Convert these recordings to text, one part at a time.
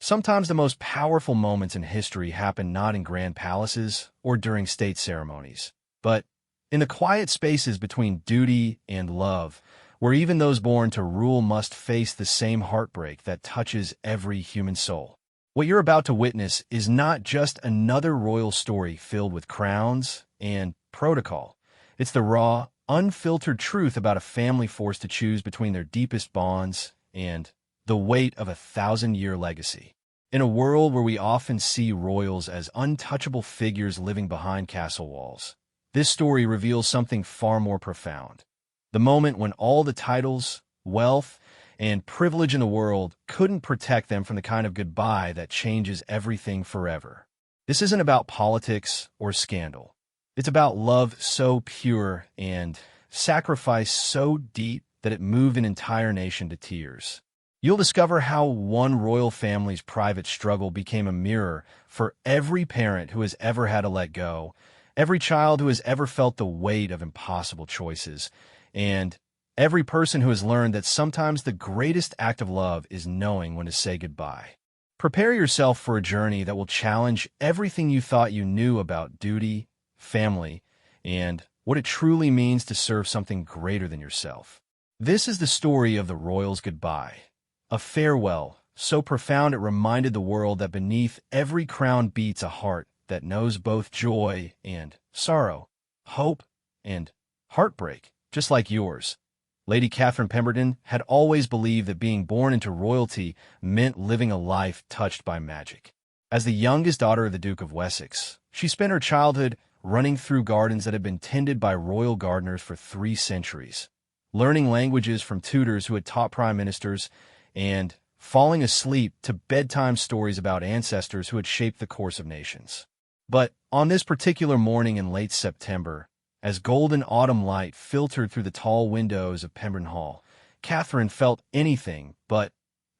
Sometimes the most powerful moments in history happen not in grand palaces or during state ceremonies, but in the quiet spaces between duty and love, where even those born to rule must face the same heartbreak that touches every human soul. What you're about to witness is not just another royal story filled with crowns and protocol. It's the raw, unfiltered truth about a family forced to choose between their deepest bonds and the weight of a thousand-year legacy. In a world where we often see royals as untouchable figures living behind castle walls, this story reveals something far more profound. The moment when all the titles, wealth, and privilege in the world couldn't protect them from the kind of goodbye that changes everything forever. This isn't about politics or scandal. It's about love so pure and sacrifice so deep that it moved an entire nation to tears. You'll discover how one royal family's private struggle became a mirror for every parent who has ever had to let go, every child who has ever felt the weight of impossible choices, and every person who has learned that sometimes the greatest act of love is knowing when to say goodbye. Prepare yourself for a journey that will challenge everything you thought you knew about duty, family, and what it truly means to serve something greater than yourself. This is the story of the royals' goodbye. A farewell, so profound it reminded the world that beneath every crown beats a heart that knows both joy and sorrow, hope and heartbreak, just like yours. Lady Catherine Pemberton had always believed that being born into royalty meant living a life touched by magic. As the youngest daughter of the Duke of Wessex, she spent her childhood running through gardens that had been tended by royal gardeners for 3 centuries, learning languages from tutors who had taught prime ministers, and falling asleep to bedtime stories about ancestors who had shaped the course of nations. But on this particular morning in late September, as golden autumn light filtered through the tall windows of Pemberton Hall, Catherine felt anything but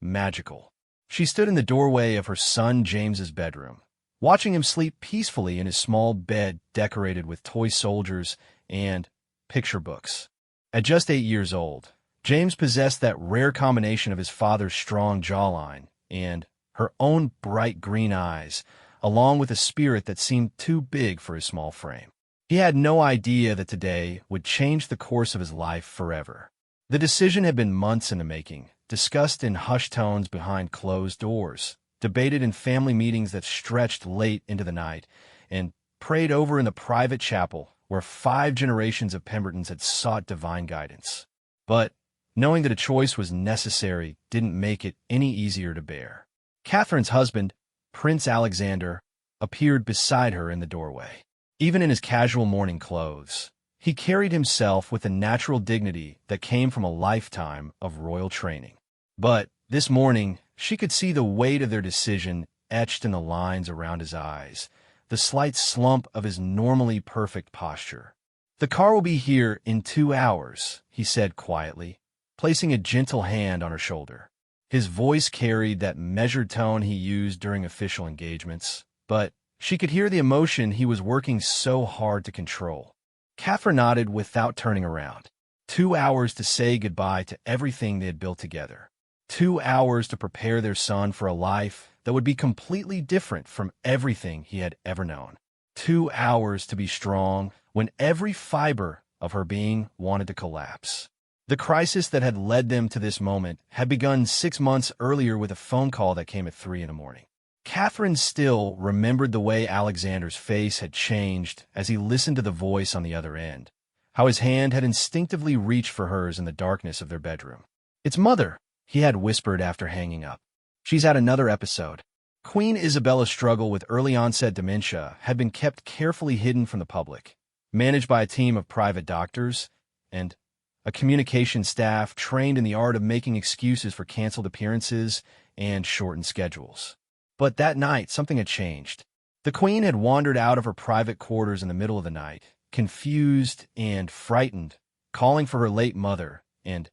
magical. She stood in the doorway of her son James's bedroom, watching him sleep peacefully in his small bed decorated with toy soldiers and picture books. At just 8 years old, James possessed that rare combination of his father's strong jawline and her own bright green eyes, along with a spirit that seemed too big for his small frame. He had no idea that today would change the course of his life forever. The decision had been months in the making, discussed in hushed tones behind closed doors, debated in family meetings that stretched late into the night, and prayed over in the private chapel where 5 generations of Pembertons had sought divine guidance. But knowing that a choice was necessary didn't make it any easier to bear. Catherine's husband, Prince Alexander, appeared beside her in the doorway. Even in his casual morning clothes, he carried himself with a natural dignity that came from a lifetime of royal training. But this morning, she could see the weight of their decision etched in the lines around his eyes, the slight slump of his normally perfect posture. "The car will be here in 2 hours," he said quietly, placing a gentle hand on her shoulder. His voice carried that measured tone he used during official engagements, but she could hear the emotion he was working so hard to control. Catherine nodded without turning around. 2 hours to say goodbye to everything they had built together. 2 hours to prepare their son for a life that would be completely different from everything he had ever known. 2 hours to be strong when every fiber of her being wanted to collapse. The crisis that had led them to this moment had begun 6 months earlier with a phone call that came at 3 in the morning. Catherine still remembered the way Alexander's face had changed as he listened to the voice on the other end, how his hand had instinctively reached for hers in the darkness of their bedroom. "It's Mother," he had whispered after hanging up. "She's had another episode." Queen Isabella's struggle with early-onset dementia had been kept carefully hidden from the public, managed by a team of private doctors and a communication staff trained in the art of making excuses for canceled appearances and shortened schedules. But that night, something had changed. The Queen had wandered out of her private quarters in the middle of the night, confused and frightened, calling for her late mother and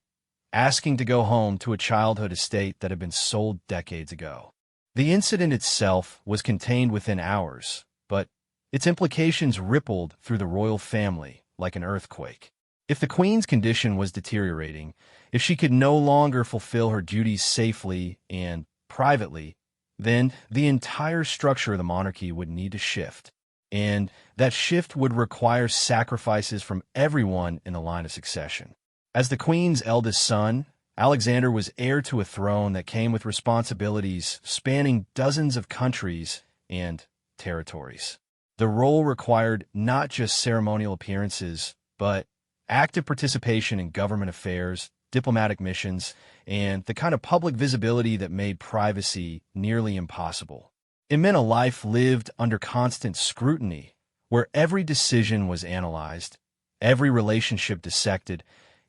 asking to go home to a childhood estate that had been sold decades ago. The incident itself was contained within hours, but its implications rippled through the royal family like an earthquake. If the Queen's condition was deteriorating, if she could no longer fulfill her duties safely and privately, then the entire structure of the monarchy would need to shift. And that shift would require sacrifices from everyone in the line of succession. As the queen's eldest son, Alexander was heir to a throne that came with responsibilities spanning dozens of countries and territories. The role required not just ceremonial appearances, but active participation in government affairs, diplomatic missions, and the kind of public visibility that made privacy nearly impossible. It meant a life lived under constant scrutiny, where every decision was analyzed, every relationship dissected,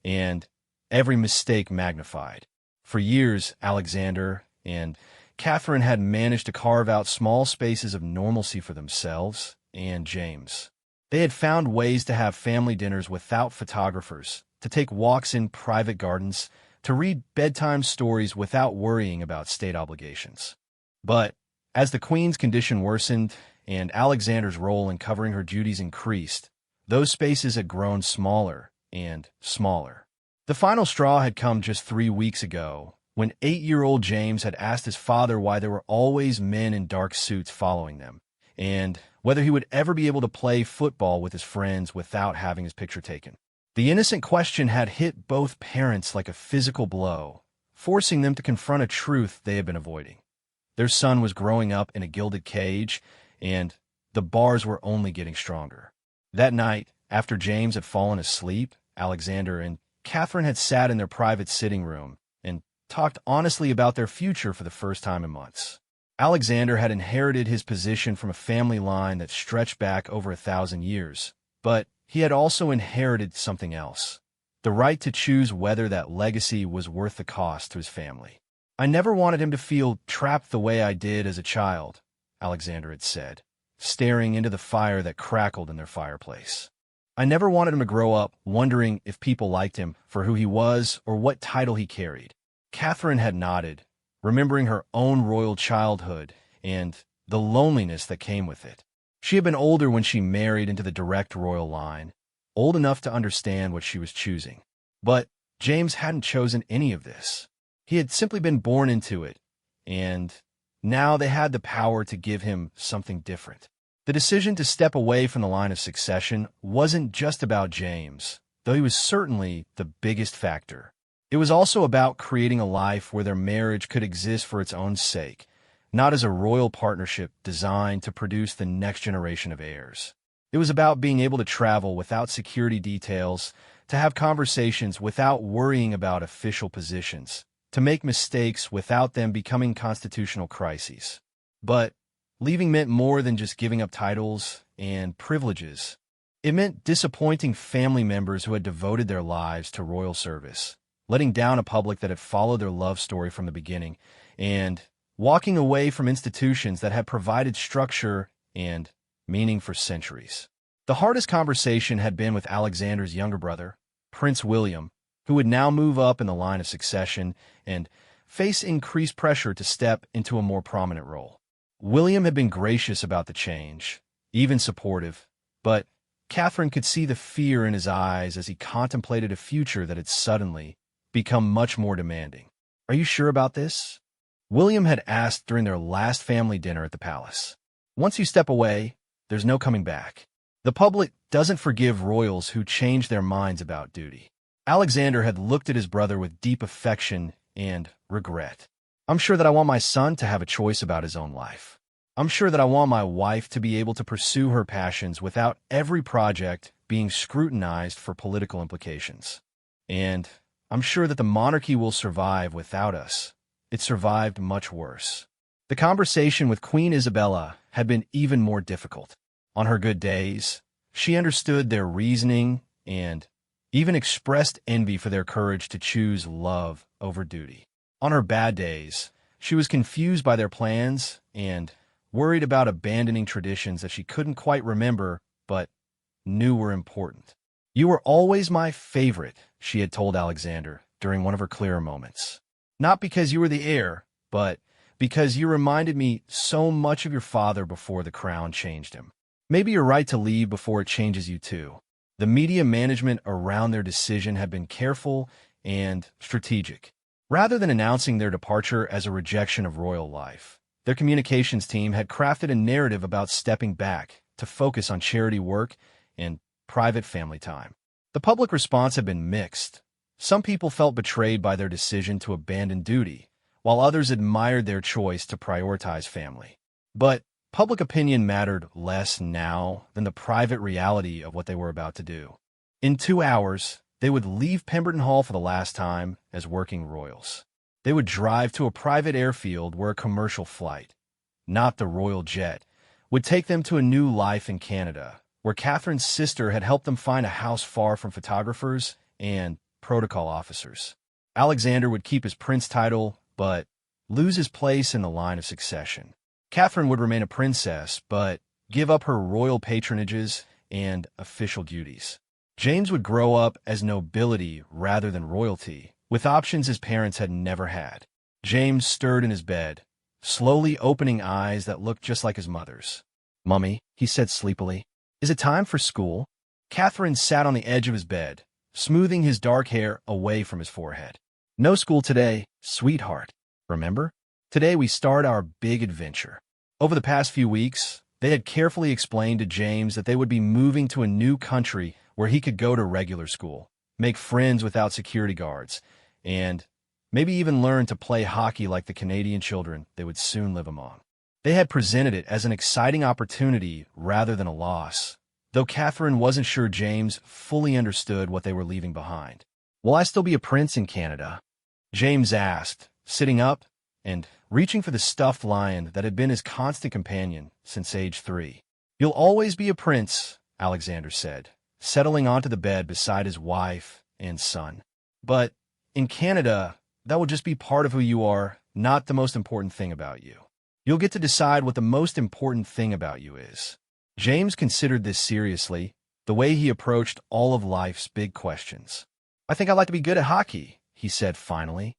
and every mistake magnified. For years, Alexander and Catherine had managed to carve out small spaces of normalcy for themselves and James. They had found ways to have family dinners without photographers, to take walks in private gardens, to read bedtime stories without worrying about state obligations. But as the queen's condition worsened and Alexander's role in covering her duties increased, those spaces had grown smaller and smaller. The final straw had come just 3 weeks ago, when 8-year-old James had asked his father why there were always men in dark suits following them, and whether he would ever be able to play football with his friends without having his picture taken. The innocent question had hit both parents like a physical blow, forcing them to confront a truth they had been avoiding. Their son was growing up in a gilded cage, and the bars were only getting stronger. That night, after James had fallen asleep, Alexander and Catherine had sat in their private sitting room and talked honestly about their future for the first time in months. Alexander had inherited his position from a family line that stretched back over 1,000 years, but he had also inherited something else: the right to choose whether that legacy was worth the cost to his family. "I never wanted him to feel trapped the way I did as a child," Alexander had said, staring into the fire that crackled in their fireplace. "I never wanted him to grow up wondering if people liked him for who he was or what title he carried." Catherine had nodded, remembering her own royal childhood and the loneliness that came with it. She had been older when she married into the direct royal line, old enough to understand what she was choosing. But James hadn't chosen any of this. He had simply been born into it, and now they had the power to give him something different. The decision to step away from the line of succession wasn't just about James, though he was certainly the biggest factor. It was also about creating a life where their marriage could exist for its own sake, not as a royal partnership designed to produce the next generation of heirs. It was about being able to travel without security details, to have conversations without worrying about official positions, to make mistakes without them becoming constitutional crises. But leaving meant more than just giving up titles and privileges. It meant disappointing family members who had devoted their lives to royal service, letting down a public that had followed their love story from the beginning, and walking away from institutions that had provided structure and meaning for centuries. The hardest conversation had been with Alexander's younger brother, Prince William, who would now move up in the line of succession and face increased pressure to step into a more prominent role. William had been gracious about the change, even supportive, but Catherine could see the fear in his eyes as he contemplated a future that had suddenly become much more demanding. "Are you sure about this?" William had asked during their last family dinner at the palace. "Once you step away, there's no coming back. The public doesn't forgive royals who change their minds about duty." Alexander had looked at his brother with deep affection and regret. "I'm sure that I want my son to have a choice about his own life. I'm sure that I want my wife to be able to pursue her passions without every project being scrutinized for political implications. And I'm sure that the monarchy will survive without us. It survived much worse." The conversation with Queen Isabella had been even more difficult. On her good days, she understood their reasoning and even expressed envy for their courage to choose love over duty. On her bad days, she was confused by their plans and worried about abandoning traditions that she couldn't quite remember but knew were important. "You were always my favorite," she had told Alexander during one of her clearer moments. "Not because you were the heir, but because you reminded me so much of your father before the crown changed him. Maybe you're right to leave before it changes you too." The media management around their decision had been careful and strategic. Rather than announcing their departure as a rejection of royal life, Their communications team had crafted a narrative about stepping back to focus on charity work and private family time. The public response had been mixed. Some people felt betrayed by their decision to abandon duty, while others admired their choice to prioritize family. But public opinion mattered less now than the private reality of what they were about to do. In 2 hours, they would leave Pemberton Hall for the last time as working royals. They would drive to a private airfield where a commercial flight, not the royal jet, would take them to a new life in Canada, where Catherine's sister had helped them find a house far from photographers and protocol officers. Alexander would keep his prince title, but lose his place in the line of succession. Catherine would remain a princess, but give up her royal patronages and official duties. James would grow up as nobility rather than royalty, with options his parents had never had. James stirred in his bed, slowly opening eyes that looked just like his mother's. "Mummy," he said sleepily, "is it time for school?" Catherine sat on the edge of his bed, smoothing his dark hair away from his forehead. "No school today, sweetheart. Remember? Today we start our big adventure." Over the past few weeks, they had carefully explained to James that they would be moving to a new country where he could go to regular school, make friends without security guards, and maybe even learn to play hockey like the Canadian children they would soon live among. They had presented it as an exciting opportunity rather than a loss, though Catherine wasn't sure James fully understood what they were leaving behind. "Will I still be a prince in Canada?" James asked, sitting up and reaching for the stuffed lion that had been his constant companion since age 3. "You'll always be a prince," Alexander said, settling onto the bed beside his wife and son. "But in Canada, that will just be part of who you are, not the most important thing about you. You'll get to decide what the most important thing about you is." James considered this seriously, the way he approached all of life's big questions. "I think I'd like to be good at hockey," he said finally,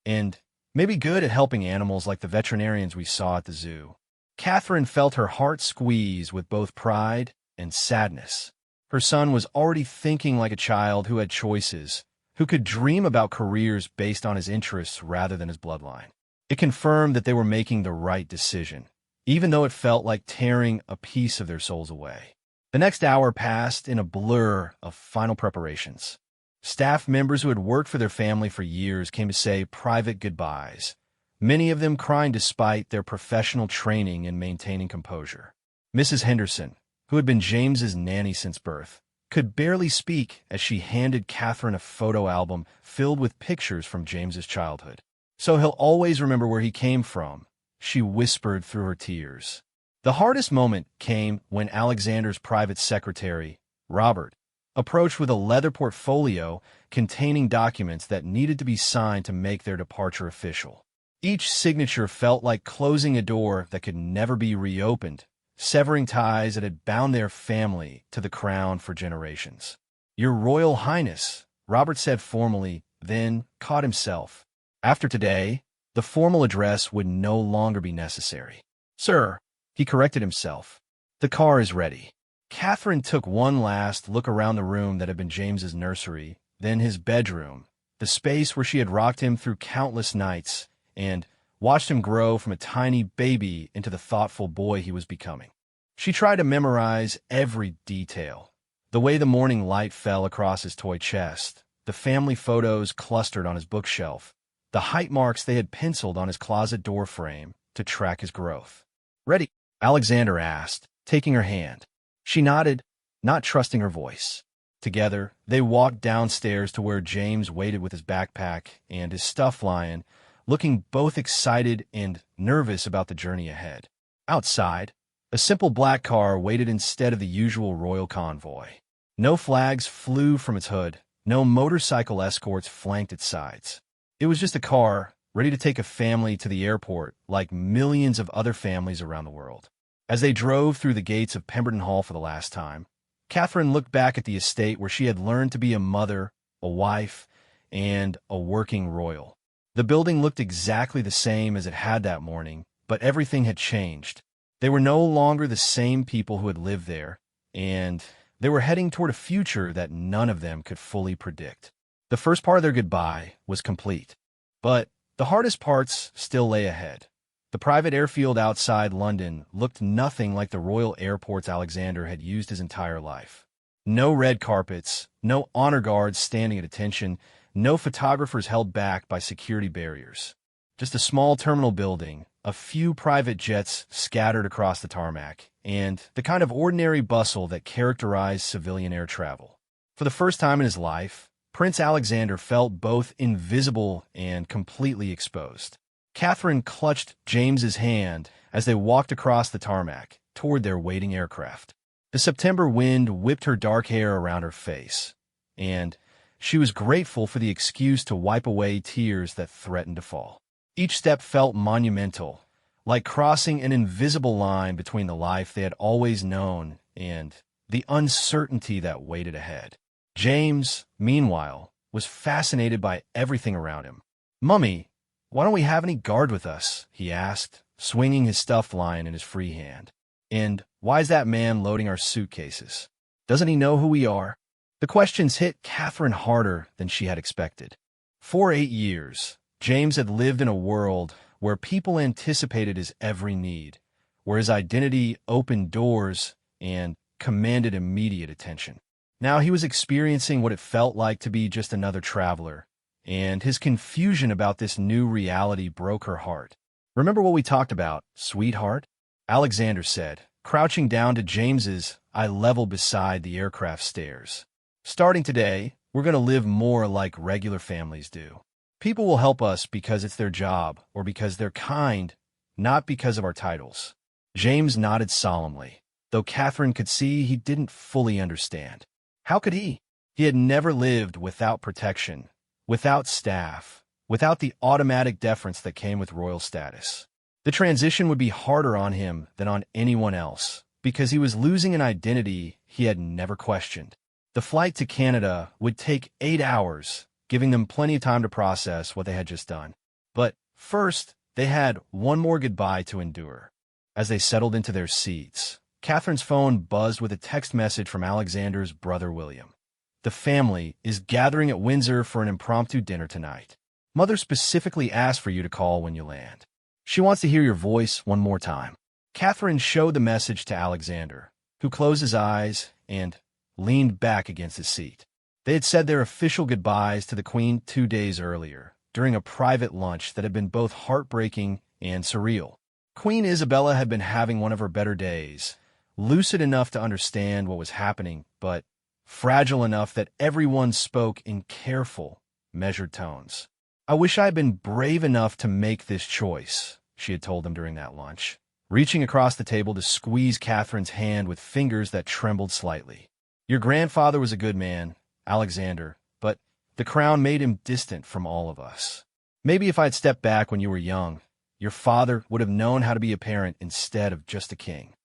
"and maybe good at helping animals like the veterinarians we saw at the zoo." Catherine felt her heart squeeze with both pride and sadness. Her son was already thinking like a child who had choices, who could dream about careers based on his interests rather than his bloodline. It confirmed that they were making the right decision, even though it felt like tearing a piece of their souls away. The next hour passed in a blur of final preparations. Staff members who had worked for their family for years came to say private goodbyes, many of them crying despite their professional training in maintaining composure. Mrs. Henderson, who had been James's nanny since birth, could barely speak as she handed Catherine a photo album filled with pictures from James's childhood. "So he'll always remember where he came from," she whispered through her tears. The hardest moment came when Alexander's private secretary, Robert, approached with a leather portfolio containing documents that needed to be signed to make their departure official. Each signature felt like closing a door that could never be reopened, severing ties that had bound their family to the crown for generations. "Your Royal Highness," Robert said formally, then caught himself. After today, the formal address would no longer be necessary. "Sir," he corrected himself, "the car is ready." Catherine took one last look around the room that had been James's nursery, then his bedroom, the space where she had rocked him through countless nights, and watched him grow from a tiny baby into the thoughtful boy he was becoming. She tried to memorize every detail, the way the morning light fell across his toy chest, the family photos clustered on his bookshelf, the height marks they had penciled on his closet door frame to track his growth. "Ready?" Alexander asked, taking her hand. She nodded, not trusting her voice. Together, they walked downstairs to where James waited with his backpack and his stuffed lion, looking both excited and nervous about the journey ahead. Outside, a simple black car waited instead of the usual royal convoy. No flags flew from its hood, no motorcycle escorts flanked its sides. It was just a car, ready to take a family to the airport like millions of other families around the world. As they drove through the gates of Pemberton Hall for the last time, Catherine looked back at the estate where she had learned to be a mother, a wife, and a working royal. The building looked exactly the same as it had that morning, but everything had changed. They were no longer the same people who had lived there, and they were heading toward a future that none of them could fully predict. The first part of their goodbye was complete, but the hardest parts still lay ahead. The private airfield outside London looked nothing like the royal airports Alexander had used his entire life. No red carpets, no honor guards standing at attention, no photographers held back by security barriers. Just a small terminal building, a few private jets scattered across the tarmac, and the kind of ordinary bustle that characterized civilian air travel. For the first time in his life, Prince Alexander felt both invisible and completely exposed. Catherine clutched James's hand as they walked across the tarmac toward their waiting aircraft. The September wind whipped her dark hair around her face, and she was grateful for the excuse to wipe away tears that threatened to fall. Each step felt monumental, like crossing an invisible line between the life they had always known and the uncertainty that waited ahead. James, meanwhile, was fascinated by everything around him. "Mummy, why don't we have any guard with us?" he asked, swinging his stuffed lion in his free hand. "And why is that man loading our suitcases? Doesn't he know who we are?" The questions hit Catherine harder than she had expected. For 8 years, James had lived in a world where people anticipated his every need, where his identity opened doors and commanded immediate attention. Now he was experiencing what it felt like to be just another traveler, and his confusion about this new reality broke her heart. "Remember what we talked about, sweetheart?" Alexander said, crouching down to James's eye level beside the aircraft stairs. "Starting today, we're going to live more like regular families do. People will help us because it's their job or because they're kind, not because of our titles." James nodded solemnly, though Catherine could see he didn't fully understand. How could he? He had never lived without protection, without staff, without the automatic deference that came with royal status. The transition would be harder on him than on anyone else, because he was losing an identity he had never questioned. The flight to Canada would take 8 hours, giving them plenty of time to process what they had just done. But first, they had one more goodbye to endure. As they settled into their seats, Catherine's phone buzzed with a text message from Alexander's brother William. "The family is gathering at Windsor for an impromptu dinner tonight. Mother specifically asked for you to call when you land. She wants to hear your voice one more time." Catherine showed the message to Alexander, who closed his eyes and leaned back against his seat. They had said their official goodbyes to the Queen 2 days earlier, during a private lunch that had been both heartbreaking and surreal. Queen Isabella had been having one of her better days, lucid enough to understand what was happening, but fragile enough that everyone spoke in careful, measured tones. "I wish I had been brave enough to make this choice," she had told them during that lunch, reaching across the table to squeeze Catherine's hand with fingers that trembled slightly. "Your grandfather was a good man, Alexander, but the crown made him distant from all of us. Maybe if I'd stepped back when you were young, your father would have known how to be a parent instead of just a king."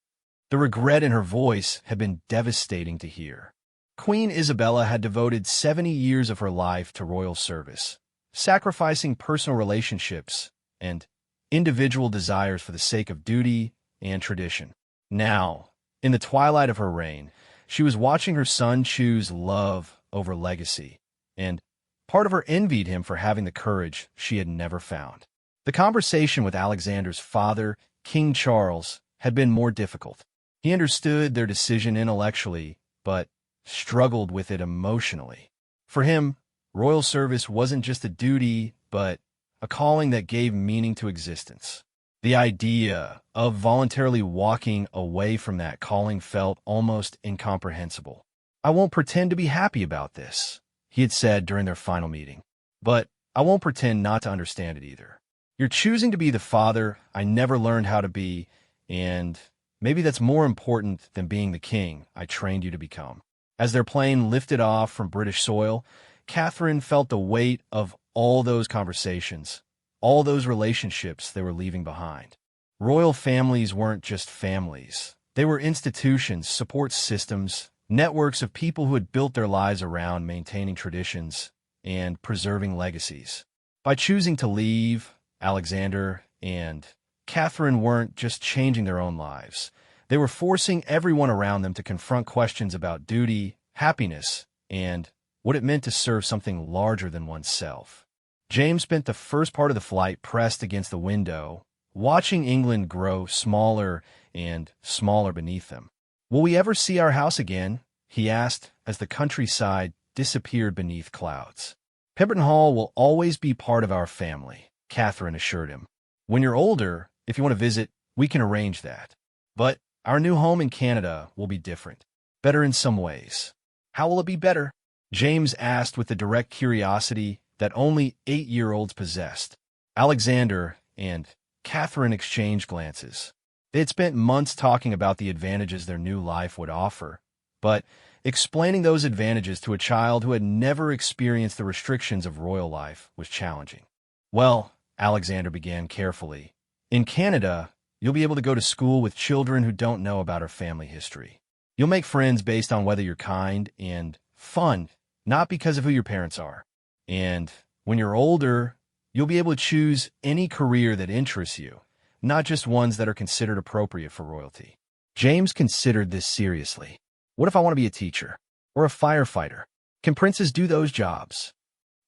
The regret in her voice had been devastating to hear. Queen Isabella had devoted 70 years of her life to royal service, sacrificing personal relationships and individual desires for the sake of duty and tradition. Now, in the twilight of her reign, she was watching her son choose love over legacy, and part of her envied him for having the courage she had never found. The conversation with Alexander's father, King Charles, had been more difficult. He understood their decision intellectually, but struggled with it emotionally. For him, royal service wasn't just a duty, but a calling that gave meaning to existence. The idea of voluntarily walking away from that calling felt almost incomprehensible. "I won't pretend to be happy about this," he had said during their final meeting. "But I won't pretend not to understand it either. You're choosing to be the father I never learned how to be, and maybe that's more important than being the king I trained you to become." As their plane lifted off from British soil, Catherine felt the weight of all those conversations, all those relationships they were leaving behind. Royal families weren't just families. They were institutions, support systems, networks of people who had built their lives around maintaining traditions and preserving legacies. By choosing to leave, Alexander and Catherine weren't just changing their own lives. They were forcing everyone around them to confront questions about duty, happiness, and what it meant to serve something larger than oneself. James spent the first part of the flight pressed against the window, watching England grow smaller and smaller beneath them. "Will we ever see our house again?" he asked as the countryside disappeared beneath clouds. "Pemberton Hall will always be part of our family," Catherine assured him. "When you're older, if you want to visit, we can arrange that. But our new home in Canada will be different. Better in some ways." "How will it be better?" James asked with the direct curiosity that only 8-year-olds possessed. Alexander and Catherine exchanged glances. They had spent months talking about the advantages their new life would offer, but explaining those advantages to a child who had never experienced the restrictions of royal life was challenging. "Well," Alexander began carefully, "in Canada, you'll be able to go to school with children who don't know about our family history. You'll make friends based on whether you're kind and fun, not because of who your parents are. And when you're older, you'll be able to choose any career that interests you, not just ones that are considered appropriate for royalty." James considered this seriously. "What if I want to be a teacher or a firefighter? Can princes do those jobs?"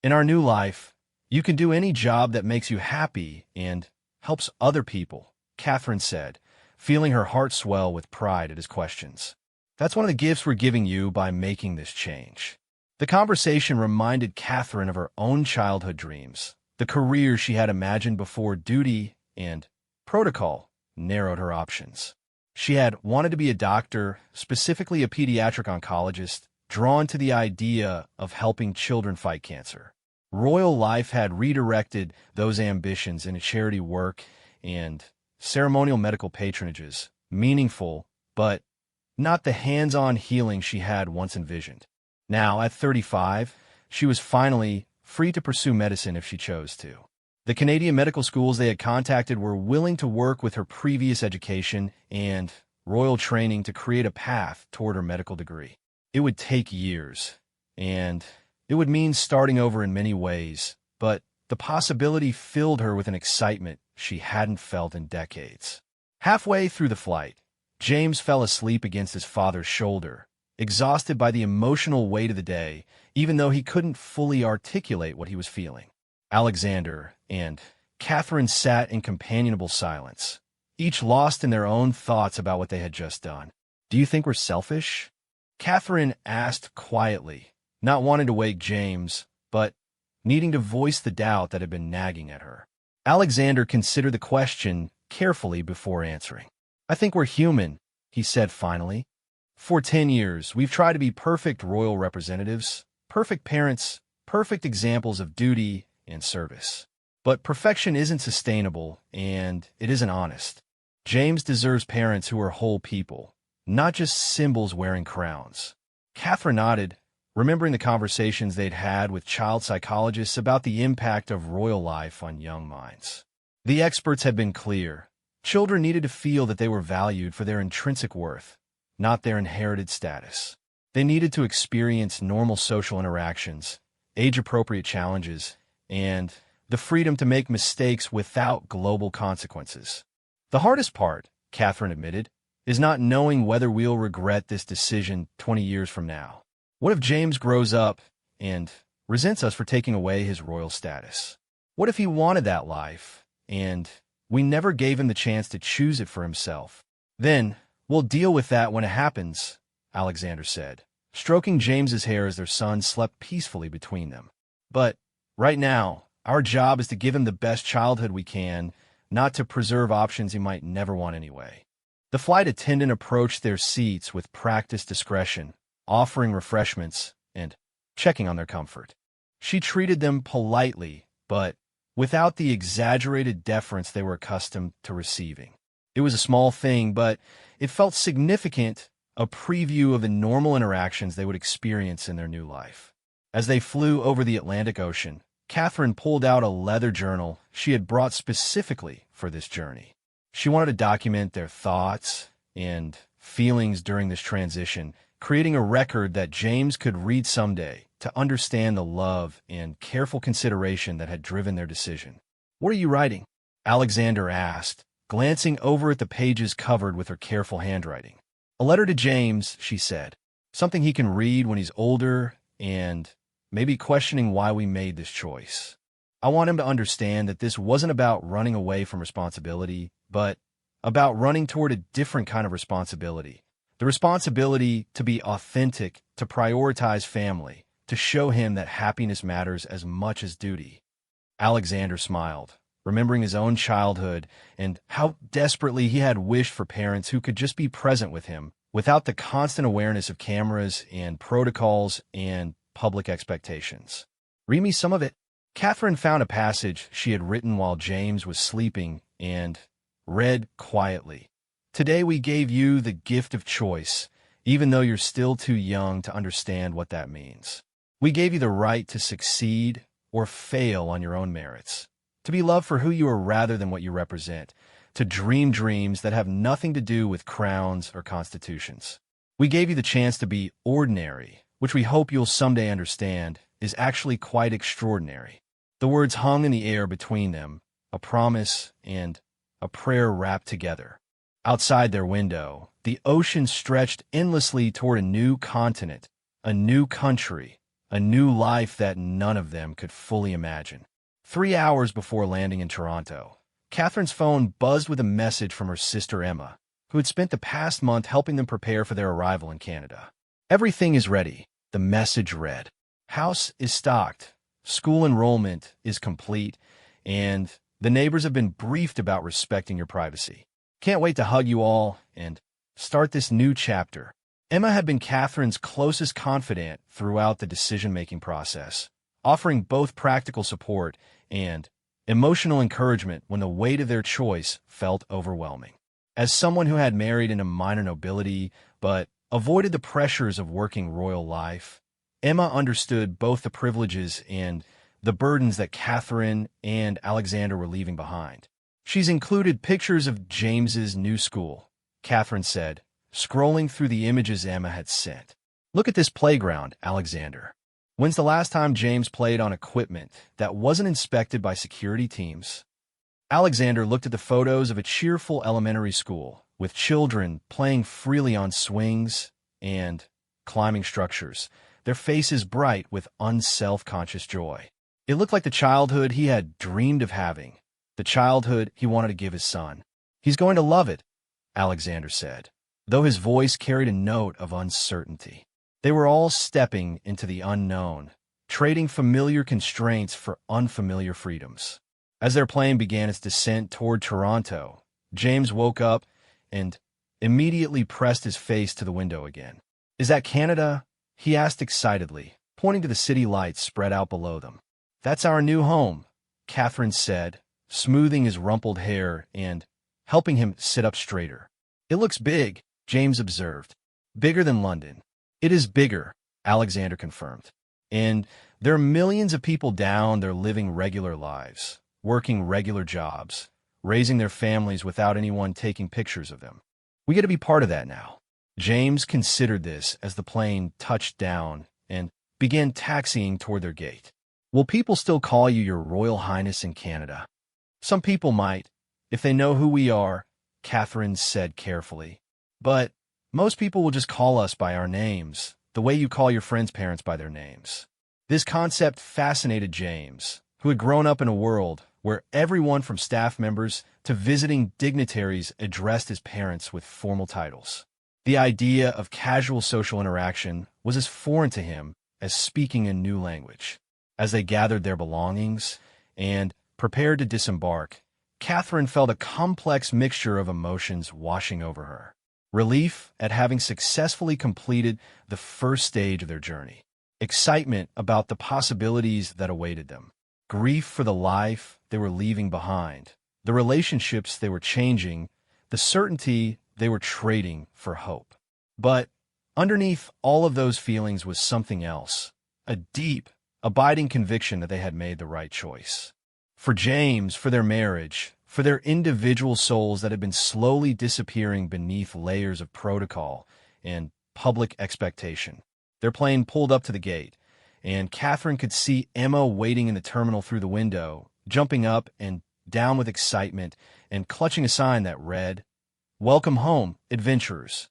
"In our new life, you can do any job that makes you happy and helps other people," Catherine said, feeling her heart swell with pride at his questions. "That's one of the gifts we're giving you by making this change." The conversation reminded Catherine of her own childhood dreams, the career she had imagined before duty and protocol narrowed her options. She had wanted to be a doctor, specifically a pediatric oncologist, drawn to the idea of helping children fight cancer. Royal life had redirected those ambitions into charity work and ceremonial medical patronages, meaningful, but not the hands-on healing she had once envisioned. Now, at 35, she was finally free to pursue medicine if she chose to. The Canadian medical schools they had contacted were willing to work with her previous education and royal training to create a path toward her medical degree. It would take years, and it would mean starting over in many ways, but the possibility filled her with an excitement she hadn't felt in decades. Halfway through the flight, James fell asleep against his father's shoulder, exhausted by the emotional weight of the day, even though he couldn't fully articulate what he was feeling. Alexander and Catherine sat in companionable silence, each lost in their own thoughts about what they had just done. "Do you think we're selfish?" Catherine asked quietly, not wanting to wake James, but needing to voice the doubt that had been nagging at her. Alexander considered the question carefully before answering. "I think we're human," he said finally. "For 10 years, we've tried to be perfect royal representatives, perfect parents, perfect examples of duty and service. But perfection isn't sustainable, and it isn't honest. James deserves parents who are whole people, not just symbols wearing crowns." Catherine nodded, remembering the conversations they'd had with child psychologists about the impact of royal life on young minds. The experts had been clear. Children needed to feel that they were valued for their intrinsic worth, not their inherited status. They needed to experience normal social interactions, age-appropriate challenges, and the freedom to make mistakes without global consequences. "The hardest part," Catherine admitted, "is not knowing whether we'll regret this decision 20 years from now. What if James grows up and resents us for taking away his royal status? What if he wanted that life, and we never gave him the chance to choose it for himself? Then we'll deal with that when it happens," Alexander said, stroking James's hair as their son slept peacefully between them. "But right now, our job is to give him the best childhood we can, not to preserve options he might never want anyway." The flight attendant approached their seats with practiced discretion, offering refreshments and checking on their comfort. She treated them politely, but without the exaggerated deference they were accustomed to receiving. It was a small thing, but it felt significant, a preview of the normal interactions they would experience in their new life. As they flew over the Atlantic Ocean, Catherine pulled out a leather journal she had brought specifically for this journey. She wanted to document their thoughts and feelings during this transition, creating a record that James could read someday to understand the love and careful consideration that had driven their decision. "What are you writing?" Alexander asked, glancing over at the pages covered with her careful handwriting. "A letter to James," she said. "Something he can read when he's older and maybe questioning why we made this choice." I want him to understand that this wasn't about running away from responsibility, but about running toward a different kind of responsibility. The responsibility to be authentic, to prioritize family, to show him that happiness matters as much as duty. Alexander smiled, remembering his own childhood and how desperately he had wished for parents who could just be present with him without the constant awareness of cameras and protocols and public expectations. Read me some of it. Catherine found a passage she had written while James was sleeping and read quietly. Today we gave you the gift of choice, even though you're still too young to understand what that means. We gave you the right to succeed or fail on your own merits, to be loved for who you are rather than what you represent, to dream dreams that have nothing to do with crowns or constitutions. We gave you the chance to be ordinary, which we hope you'll someday understand is actually quite extraordinary. The words hung in the air between them, a promise and a prayer wrapped together. Outside their window, the ocean stretched endlessly toward a new continent, a new country, a new life that none of them could fully imagine. 3 hours before landing in Toronto, Catherine's phone buzzed with a message from her sister Emma, who had spent the past month helping them prepare for their arrival in Canada. Everything is ready, the message read. House is stocked, school enrollment is complete, and the neighbors have been briefed about respecting your privacy. Can't wait to hug you all and start this new chapter. Emma had been Catherine's closest confidant throughout the decision-making process, offering both practical support and emotional encouragement when the weight of their choice felt overwhelming. As someone who had married into minor nobility but avoided the pressures of working royal life, Emma understood both the privileges and the burdens that Catherine and Alexander were leaving behind. She's included pictures of James's new school, Catherine said, scrolling through the images Emma had sent. Look at this playground, Alexander. When's the last time James played on equipment that wasn't inspected by security teams? Alexander looked at the photos of a cheerful elementary school, with children playing freely on swings and climbing structures, their faces bright with unself-conscious joy. It looked like the childhood he had dreamed of having, the childhood he wanted to give his son. He's going to love it, Alexander said, though his voice carried a note of uncertainty. They were all stepping into the unknown, trading familiar constraints for unfamiliar freedoms. As their plane began its descent toward Toronto, James woke up and immediately pressed his face to the window again. Is that Canada? He asked excitedly, pointing to the city lights spread out below them. That's our new home, Catherine said, smoothing his rumpled hair and helping him sit up straighter. It looks big, James observed. Bigger than London. It is bigger, Alexander confirmed. And there are millions of people down there living regular lives, working regular jobs, raising their families without anyone taking pictures of them. We get to be part of that now. James considered this as the plane touched down and began taxiing toward their gate. Will people still call you Your Royal Highness in Canada? Some people might, if they know who we are, Catherine said carefully. But most people will just call us by our names, the way you call your friends' parents by their names. This concept fascinated James, who had grown up in a world where everyone from staff members to visiting dignitaries addressed his parents with formal titles. The idea of casual social interaction was as foreign to him as speaking a new language. As they gathered their belongings and prepared to disembark, Catherine felt a complex mixture of emotions washing over her. Relief at having successfully completed the first stage of their journey. Excitement about the possibilities that awaited them. Grief for the life they were leaving behind. The relationships they were changing. The certainty they were trading for hope. But underneath all of those feelings was something else. A deep, abiding conviction that they had made the right choice. For James, for their marriage, for their individual souls that had been slowly disappearing beneath layers of protocol and public expectation. Their plane pulled up to the gate, and Catherine could see Emma waiting in the terminal through the window, jumping up and down with excitement and clutching a sign that read, "Welcome home, adventurers."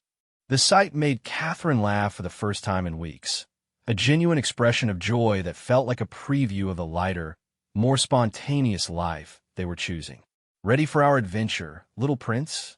The sight made Catherine laugh for the first time in weeks, a genuine expression of joy that felt like a preview of the lighter, more spontaneous life they were choosing. "Ready for our adventure, little prince?"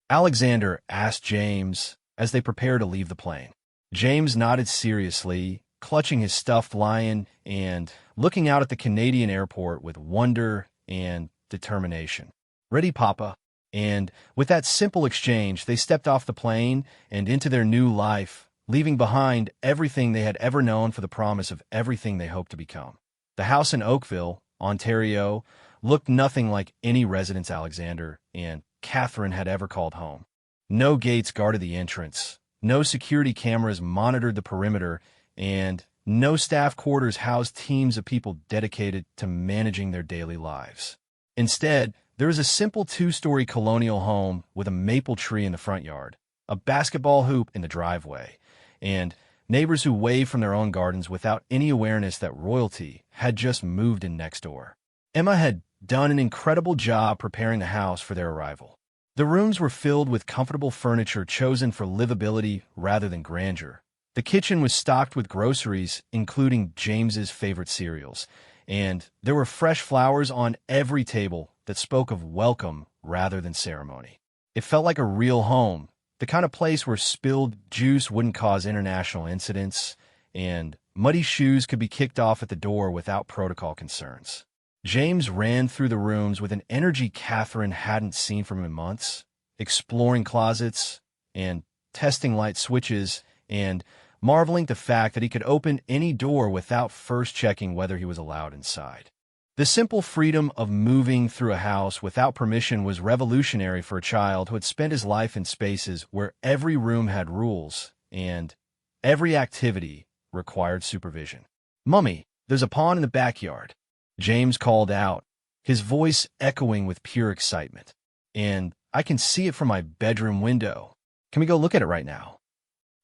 Alexander asked James as they prepared to leave the plane. James nodded seriously, clutching his stuffed lion and looking out at the Canadian airport with wonder and determination. "Ready, Papa." And with that simple exchange, they stepped off the plane and into their new life, leaving behind everything they had ever known for the promise of everything they hoped to become. The house in Oakville, Ontario, looked nothing like any residence Alexander and Catherine had ever called home. No gates guarded the entrance, no security cameras monitored the perimeter, and no staff quarters housed teams of people dedicated to managing their daily lives. Instead, there was a simple two-story colonial home with a maple tree in the front yard, a basketball hoop in the driveway, and neighbors who waved from their own gardens without any awareness that royalty had just moved in next door. Emma had done an incredible job preparing the house for their arrival. The rooms were filled with comfortable furniture chosen for livability rather than grandeur. The kitchen was stocked with groceries, including James's favorite cereals, and there were fresh flowers on every table that spoke of welcome rather than ceremony. It felt like a real home, the kind of place where spilled juice wouldn't cause international incidents, and muddy shoes could be kicked off at the door without protocol concerns. James ran through the rooms with an energy Catherine hadn't seen from him in months, exploring closets and testing light switches and marveling at the fact that he could open any door without first checking whether he was allowed inside. The simple freedom of moving through a house without permission was revolutionary for a child who had spent his life in spaces where every room had rules and every activity required supervision. "Mummy, there's a pond in the backyard," James called out, his voice echoing with pure excitement. "And I can see it from my bedroom window. Can we go look at it right now?"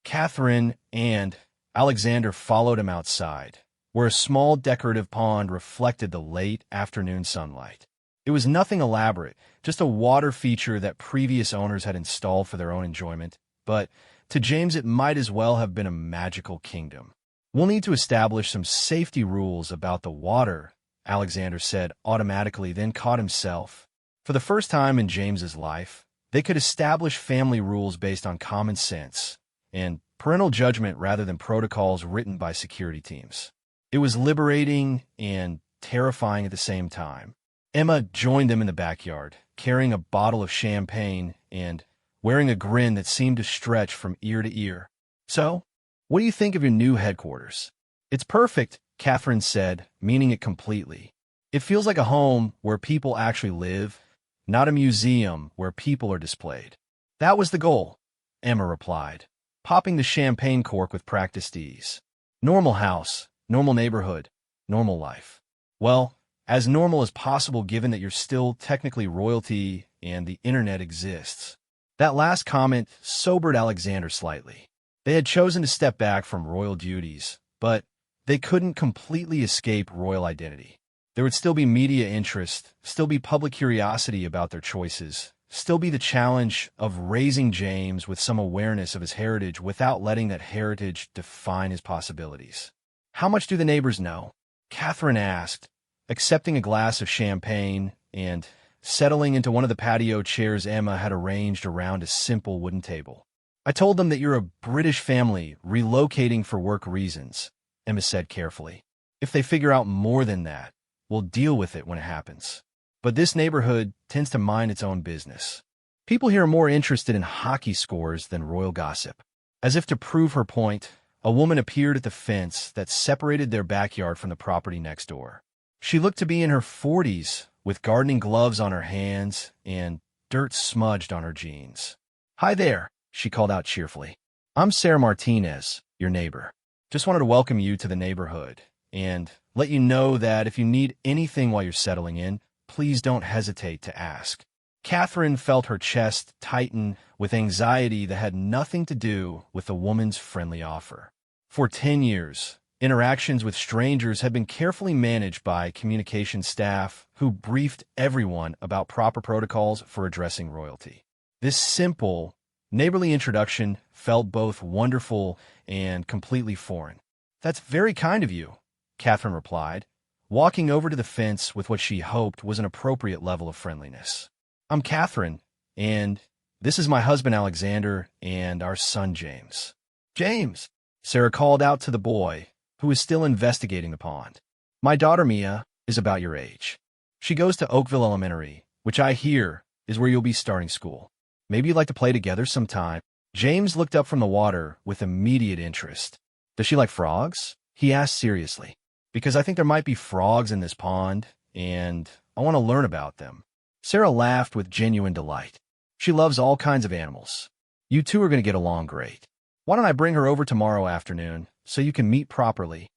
Catherine and Alexander followed him outside, where a small decorative pond reflected the late afternoon sunlight. It was nothing elaborate, just a water feature that previous owners had installed for their own enjoyment, but to James it might as well have been a magical kingdom. "We'll need to establish some safety rules about the water," Alexander said automatically, then caught himself. For the first time in James's life, they could establish family rules based on common sense and parental judgment rather than protocols written by security teams. It was liberating and terrifying at the same time. Emma joined them in the backyard, carrying a bottle of champagne and wearing a grin that seemed to stretch from ear to ear. "So, what do you think of your new headquarters?" "It's perfect," Catherine said, meaning it completely. "It feels like a home where people actually live, not a museum where people are displayed." "That was the goal," Emma replied, popping the champagne cork with practiced ease. "Normal house, normal neighborhood, normal life. Well, as normal as possible given that you're still technically royalty and the internet exists." That last comment sobered Alexander slightly. They had chosen to step back from royal duties, but they couldn't completely escape royal identity. There would still be media interest, still be public curiosity about their choices, still be the challenge of raising James with some awareness of his heritage without letting that heritage define his possibilities. "How much do the neighbors know?" Catherine asked, accepting a glass of champagne and settling into one of the patio chairs Emma had arranged around a simple wooden table. "I told them that you're a British family relocating for work reasons," Emma said carefully. "If they figure out more than that, we'll deal with it when it happens. But this neighborhood tends to mind its own business. People here are more interested in hockey scores than royal gossip." As if to prove her point, a woman appeared at the fence that separated their backyard from the property next door. She looked to be in her 40s, with gardening gloves on her hands and dirt smudged on her jeans. "Hi there," she called out cheerfully. "I'm Sarah Martinez, your neighbor. Just wanted to welcome you to the neighborhood and let you know that if you need anything while you're settling in, please don't hesitate to ask." Catherine felt her chest tighten with anxiety that had nothing to do with the woman's friendly offer. For 10 years, interactions with strangers had been carefully managed by communication staff who briefed everyone about proper protocols for addressing royalty. This simple, neighborly introduction felt both wonderful and completely foreign. "That's very kind of you," Catherine replied, walking over to the fence with what she hoped was an appropriate level of friendliness. "I'm Catherine, and this is my husband Alexander and our son James." "James," Sarah called out to the boy, who was still investigating the pond. "My daughter Mia is about your age. She goes to Oakville Elementary, which I hear is where you'll be starting school. Maybe you'd like to play together sometime." James looked up from the water with immediate interest. "Does she like frogs?" he asked seriously. "Because I think there might be frogs in this pond, and I want to learn about them." Sarah laughed with genuine delight. "She loves all kinds of animals. You two are going to get along great. Why don't I bring her over tomorrow afternoon so you can meet properly?"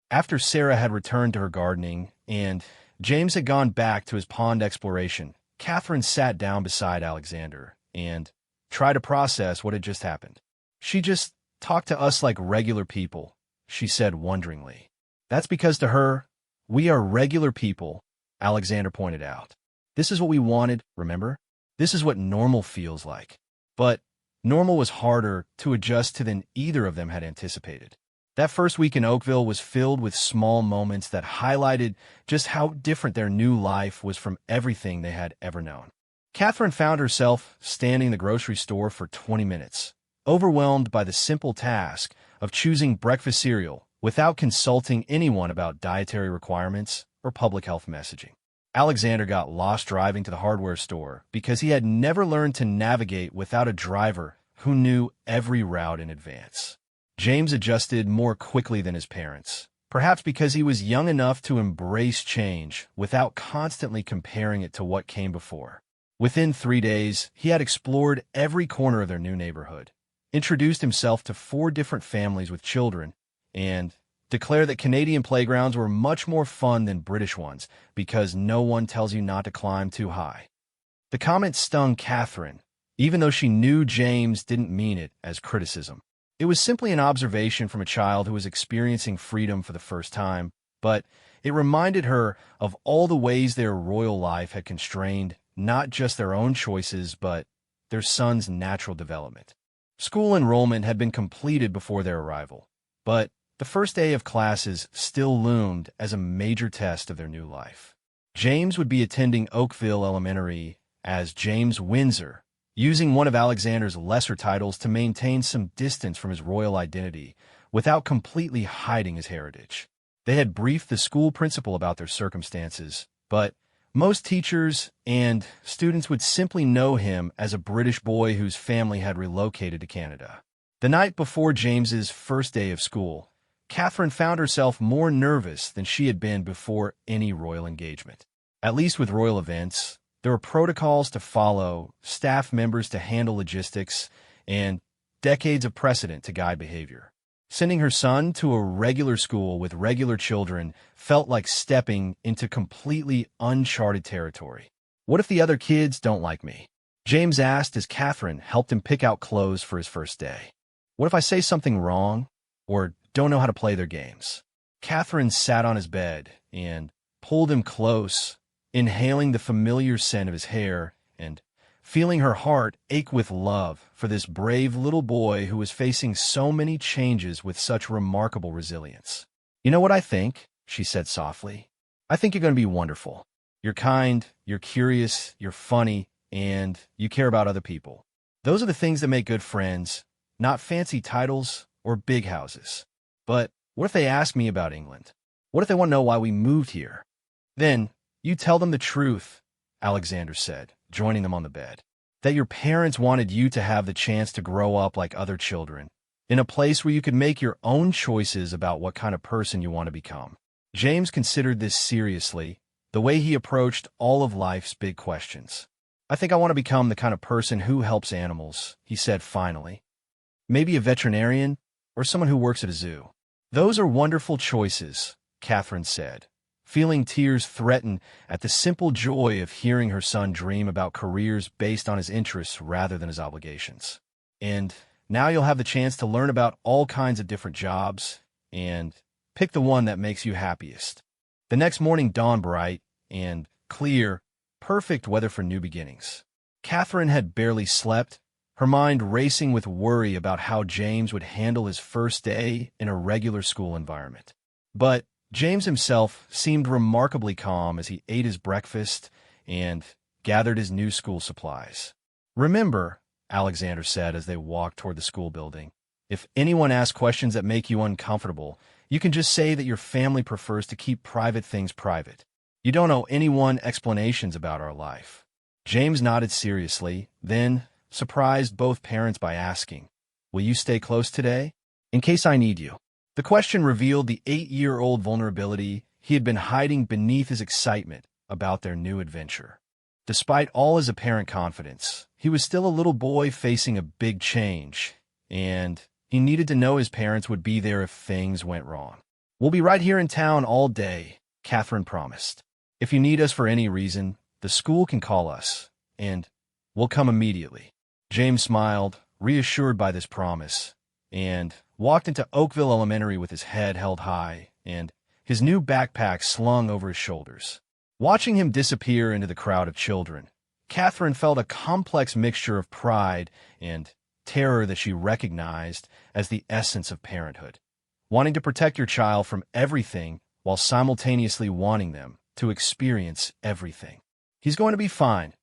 After Sarah had returned to her gardening and James had gone back to his pond exploration, Catherine sat down beside Alexander and tried to process what had just happened. "She just talked to us like regular people," she said wonderingly. "That's because to her, we are regular people," Alexander pointed out. "This is what we wanted, remember? This is what normal feels like." But normal was harder to adjust to than either of them had anticipated. That first week in Oakville was filled with small moments that highlighted just how different their new life was from everything they had ever known. Catherine found herself standing in the grocery store for 20 minutes, overwhelmed by the simple task of choosing breakfast cereal without consulting anyone about dietary requirements or public health messaging. Alexander got lost driving to the hardware store because he had never learned to navigate without a driver who knew every route in advance. James adjusted more quickly than his parents, perhaps because he was young enough to embrace change without constantly comparing it to what came before. Within 3 days, he had explored every corner of their new neighborhood, introduced himself to 4 different families with children, and declared that Canadian playgrounds were much more fun than British ones because no one tells you not to climb too high. The comment stung Catherine, even though she knew James didn't mean it as criticism. It was simply an observation from a child who was experiencing freedom for the first time, but it reminded her of all the ways their royal life had constrained not just their own choices, but their son's natural development. School enrollment had been completed before their arrival, but the first day of classes still loomed as a major test of their new life. James would be attending Oakville Elementary as James Windsor, using one of Alexander's lesser titles to maintain some distance from his royal identity without completely hiding his heritage. They had briefed the school principal about their circumstances, but most teachers and students would simply know him as a British boy whose family had relocated to Canada. The night before James's first day of school, Catherine found herself more nervous than she had been before any royal engagement. At least with royal events, there were protocols to follow, staff members to handle logistics, and decades of precedent to guide behavior. Sending her son to a regular school with regular children felt like stepping into completely uncharted territory. "What if the other kids don't like me?" James asked as Catherine helped him pick out clothes for his first day. "What if I say something wrong or don't know how to play their games?" Catherine sat on his bed and pulled him close, inhaling the familiar scent of his hair and feeling her heart ache with love for this brave little boy who was facing so many changes with such remarkable resilience. "You know what I think?" she said softly. "I think you're going to be wonderful. You're kind, you're curious, you're funny, and you care about other people. Those are the things that make good friends, not fancy titles or big houses. But what if they ask me about England? What if they want to know why we moved here?" "Then you tell them the truth," Alexander said, joining them on the bed. "That your parents wanted you to have the chance to grow up like other children, in a place where you could make your own choices about what kind of person you want to become." James considered this seriously, the way he approached all of life's big questions. "I think I want to become the kind of person who helps animals," he said finally. "Maybe a veterinarian or someone who works at a zoo." "Those are wonderful choices," Catherine said, feeling tears threaten at the simple joy of hearing her son dream about careers based on his interests rather than his obligations. "And now you'll have the chance to learn about all kinds of different jobs and pick the one that makes you happiest." The next morning dawned bright and clear, perfect weather for new beginnings. Catherine had barely slept, her mind racing with worry about how James would handle his first day in a regular school environment. But James himself seemed remarkably calm as he ate his breakfast and gathered his new school supplies. "Remember," Alexander said as they walked toward the school building, "if anyone asks questions that make you uncomfortable, you can just say that your family prefers to keep private things private. You don't owe anyone explanations about our life." James nodded seriously, then surprised both parents by asking, "Will you stay close today? In case I need you." The question revealed the 8-year-old vulnerability he had been hiding beneath his excitement about their new adventure. Despite all his apparent confidence, he was still a little boy facing a big change, and he needed to know his parents would be there if things went wrong. "We'll be right here in town all day," Catherine promised. "If you need us for any reason, the school can call us, and we'll come immediately." James smiled, reassured by this promise, and walked into Oakville Elementary with his head held high and his new backpack slung over his shoulders. Watching him disappear into the crowd of children, Catherine felt a complex mixture of pride and terror that she recognized as the essence of parenthood. Wanting to protect your child from everything while simultaneously wanting them to experience everything. "He's going to be fine,"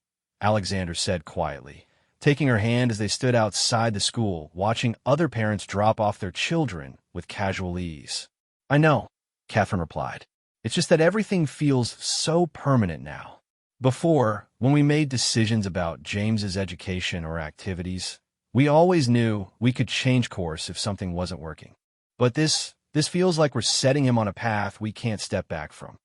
Alexander said quietly, taking her hand as they stood outside the school, watching other parents drop off their children with casual ease. "I know," Catherine replied. "It's just that everything feels so permanent now. Before, when we made decisions about James's education or activities, we always knew we could change course if something wasn't working. But this feels like we're setting him on a path we can't step back from."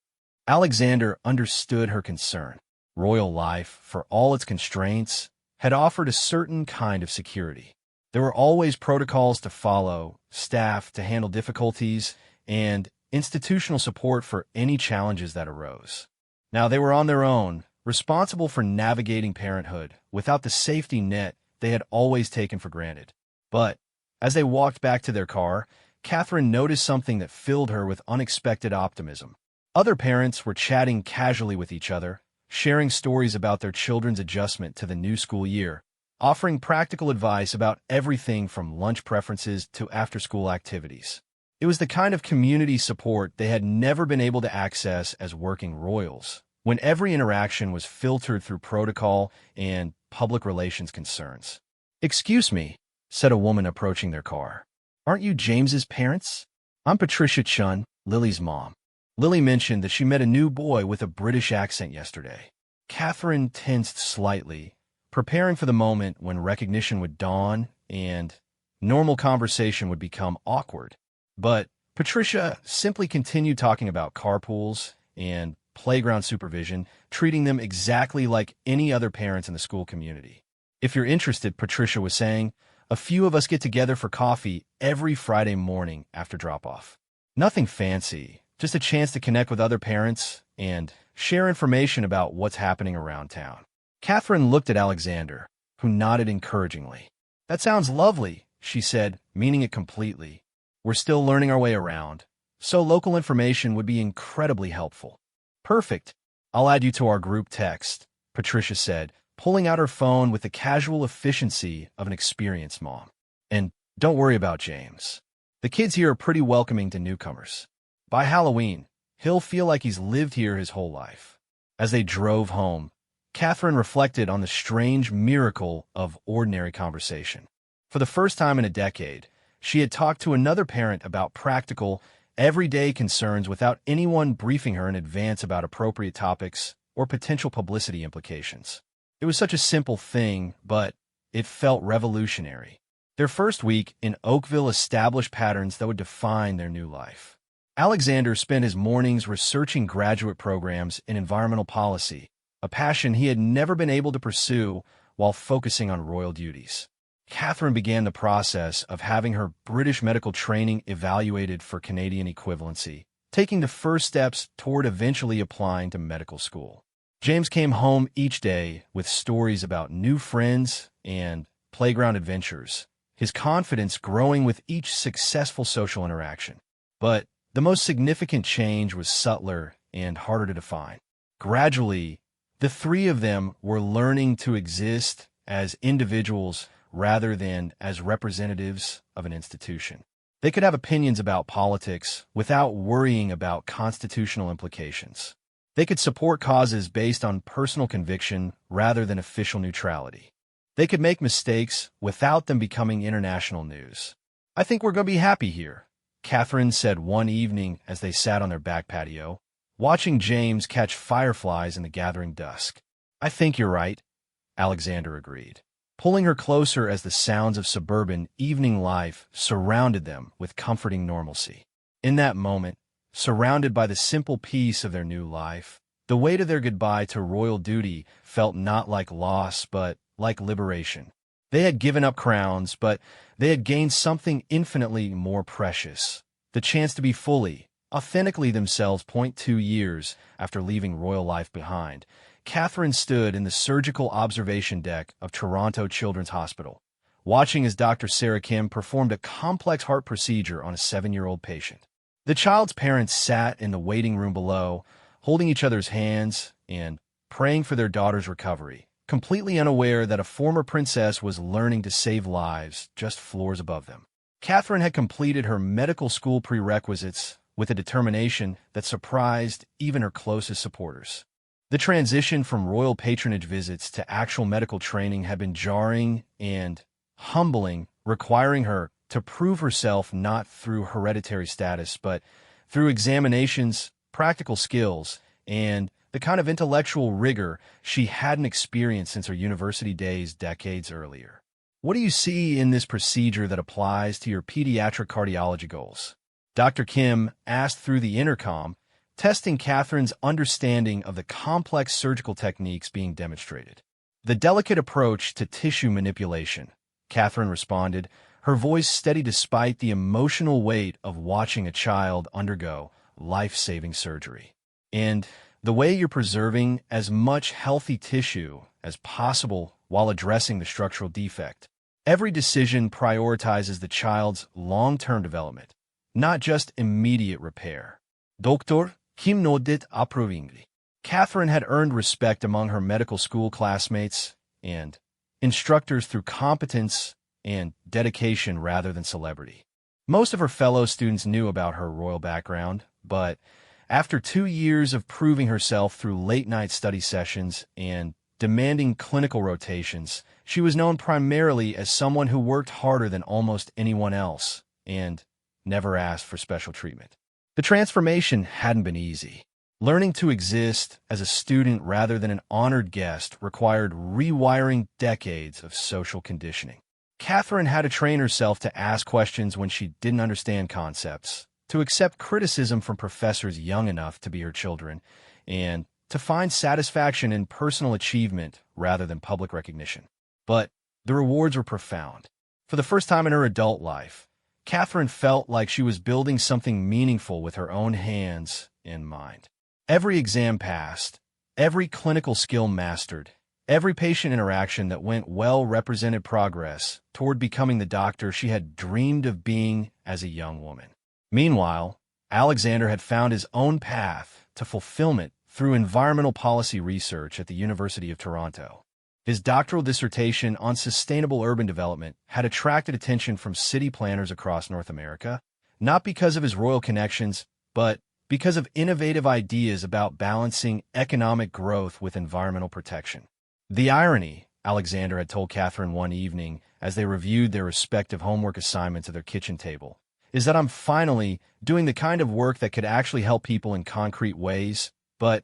Alexander understood her concern. Royal life, for all its constraints, had offered a certain kind of security. There were always protocols to follow, staff to handle difficulties, and institutional support for any challenges that arose. Now they were on their own, responsible for navigating parenthood without the safety net they had always taken for granted. But as they walked back to their car, Catherine noticed something that filled her with unexpected optimism. Other parents were chatting casually with each other, sharing stories about their children's adjustment to the new school year, offering practical advice about everything from lunch preferences to after-school activities. It was the kind of community support they had never been able to access as working royals, when every interaction was filtered through protocol and public relations concerns. "Excuse me," said a woman approaching their car. "Aren't you James's parents? I'm Patricia Chun, Lily's mom." Lily mentioned that she met a new boy with a British accent yesterday. Catherine tensed slightly, preparing for the moment when recognition would dawn and normal conversation would become awkward. But Patricia simply continued talking about carpools and playground supervision, treating them exactly like any other parents in the school community. "If you're interested," Patricia was saying, "a few of us get together for coffee every Friday morning after drop-off. Nothing fancy. Just a chance to connect with other parents and share information about what's happening around town." Catherine looked at Alexander, who nodded encouragingly. "That sounds lovely," she said, meaning it completely. "We're still learning our way around, so local information would be incredibly helpful." "Perfect. I'll add you to our group text," Patricia said, pulling out her phone with the casual efficiency of an experienced mom. "And don't worry about James. The kids here are pretty welcoming to newcomers. By Halloween, he'll feel like he's lived here his whole life." As they drove home, Catherine reflected on the strange miracle of ordinary conversation. For the first time in a decade, she had talked to another parent about practical, everyday concerns without anyone briefing her in advance about appropriate topics or potential publicity implications. It was such a simple thing, but it felt revolutionary. Their first week in Oakville established patterns that would define their new life. Alexander spent his mornings researching graduate programs in environmental policy, a passion he had never been able to pursue while focusing on royal duties. Catherine began the process of having her British medical training evaluated for Canadian equivalency, taking the first steps toward eventually applying to medical school. James came home each day with stories about new friends and playground adventures, his confidence growing with each successful social interaction. But the most significant change was subtler and harder to define. Gradually, the three of them were learning to exist as individuals rather than as representatives of an institution. They could have opinions about politics without worrying about constitutional implications. They could support causes based on personal conviction rather than official neutrality. They could make mistakes without them becoming international news. "I think we're going to be happy here," Catherine said one evening as they sat on their back patio, watching James catch fireflies in the gathering dusk. "I think you're right," Alexander agreed, pulling her closer as the sounds of suburban evening life surrounded them with comforting normalcy. In that moment, surrounded by the simple peace of their new life, the weight of their goodbye to royal duty felt not like loss but like liberation. They had given up crowns, but they had gained something infinitely more precious: the chance to be fully, authentically themselves. 2 years after leaving royal life behind, Catherine stood in the surgical observation deck of Toronto Children's Hospital, watching as Dr. Sarah Kim performed a complex heart procedure on a 7-year-old patient. The child's parents sat in the waiting room below, holding each other's hands and praying for their daughter's recovery, completely unaware that a former princess was learning to save lives just floors above them. Catherine had completed her medical school prerequisites with a determination that surprised even her closest supporters. The transition from royal patronage visits to actual medical training had been jarring and humbling, requiring her to prove herself not through hereditary status, but through examinations, practical skills, and the kind of intellectual rigor she hadn't experienced since her university days decades earlier. "What do you see in this procedure that applies to your pediatric cardiology goals?" Dr. Kim asked through the intercom, testing Catherine's understanding of the complex surgical techniques being demonstrated. "The delicate approach to tissue manipulation," Catherine responded, her voice steady despite the emotional weight of watching a child undergo life-saving surgery. "And the way you're preserving as much healthy tissue as possible while addressing the structural defect. Every decision prioritizes the child's long-term development, not just immediate repair." Dr. Kim nodded approvingly. Catherine had earned respect among her medical school classmates and instructors through competence and dedication rather than celebrity. Most of her fellow students knew about her royal background, but after 2 years of proving herself through late-night study sessions and demanding clinical rotations, she was known primarily as someone who worked harder than almost anyone else and never asked for special treatment. The transformation hadn't been easy. Learning to exist as a student rather than an honored guest required rewiring decades of social conditioning. Catherine had to train herself to ask questions when she didn't understand concepts, to accept criticism from professors young enough to be her children, and to find satisfaction in personal achievement rather than public recognition. But the rewards were profound. For the first time in her adult life, Catherine felt like she was building something meaningful with her own hands and mind. Every exam passed, every clinical skill mastered, every patient interaction that went well represented progress toward becoming the doctor she had dreamed of being as a young woman. Meanwhile, Alexander had found his own path to fulfillment through environmental policy research at the University of Toronto. His doctoral dissertation on sustainable urban development had attracted attention from city planners across North America, not because of his royal connections, but because of innovative ideas about balancing economic growth with environmental protection. "The irony," Alexander had told Catherine one evening as they reviewed their respective homework assignments at their kitchen table, "is that I'm finally doing the kind of work that could actually help people in concrete ways, but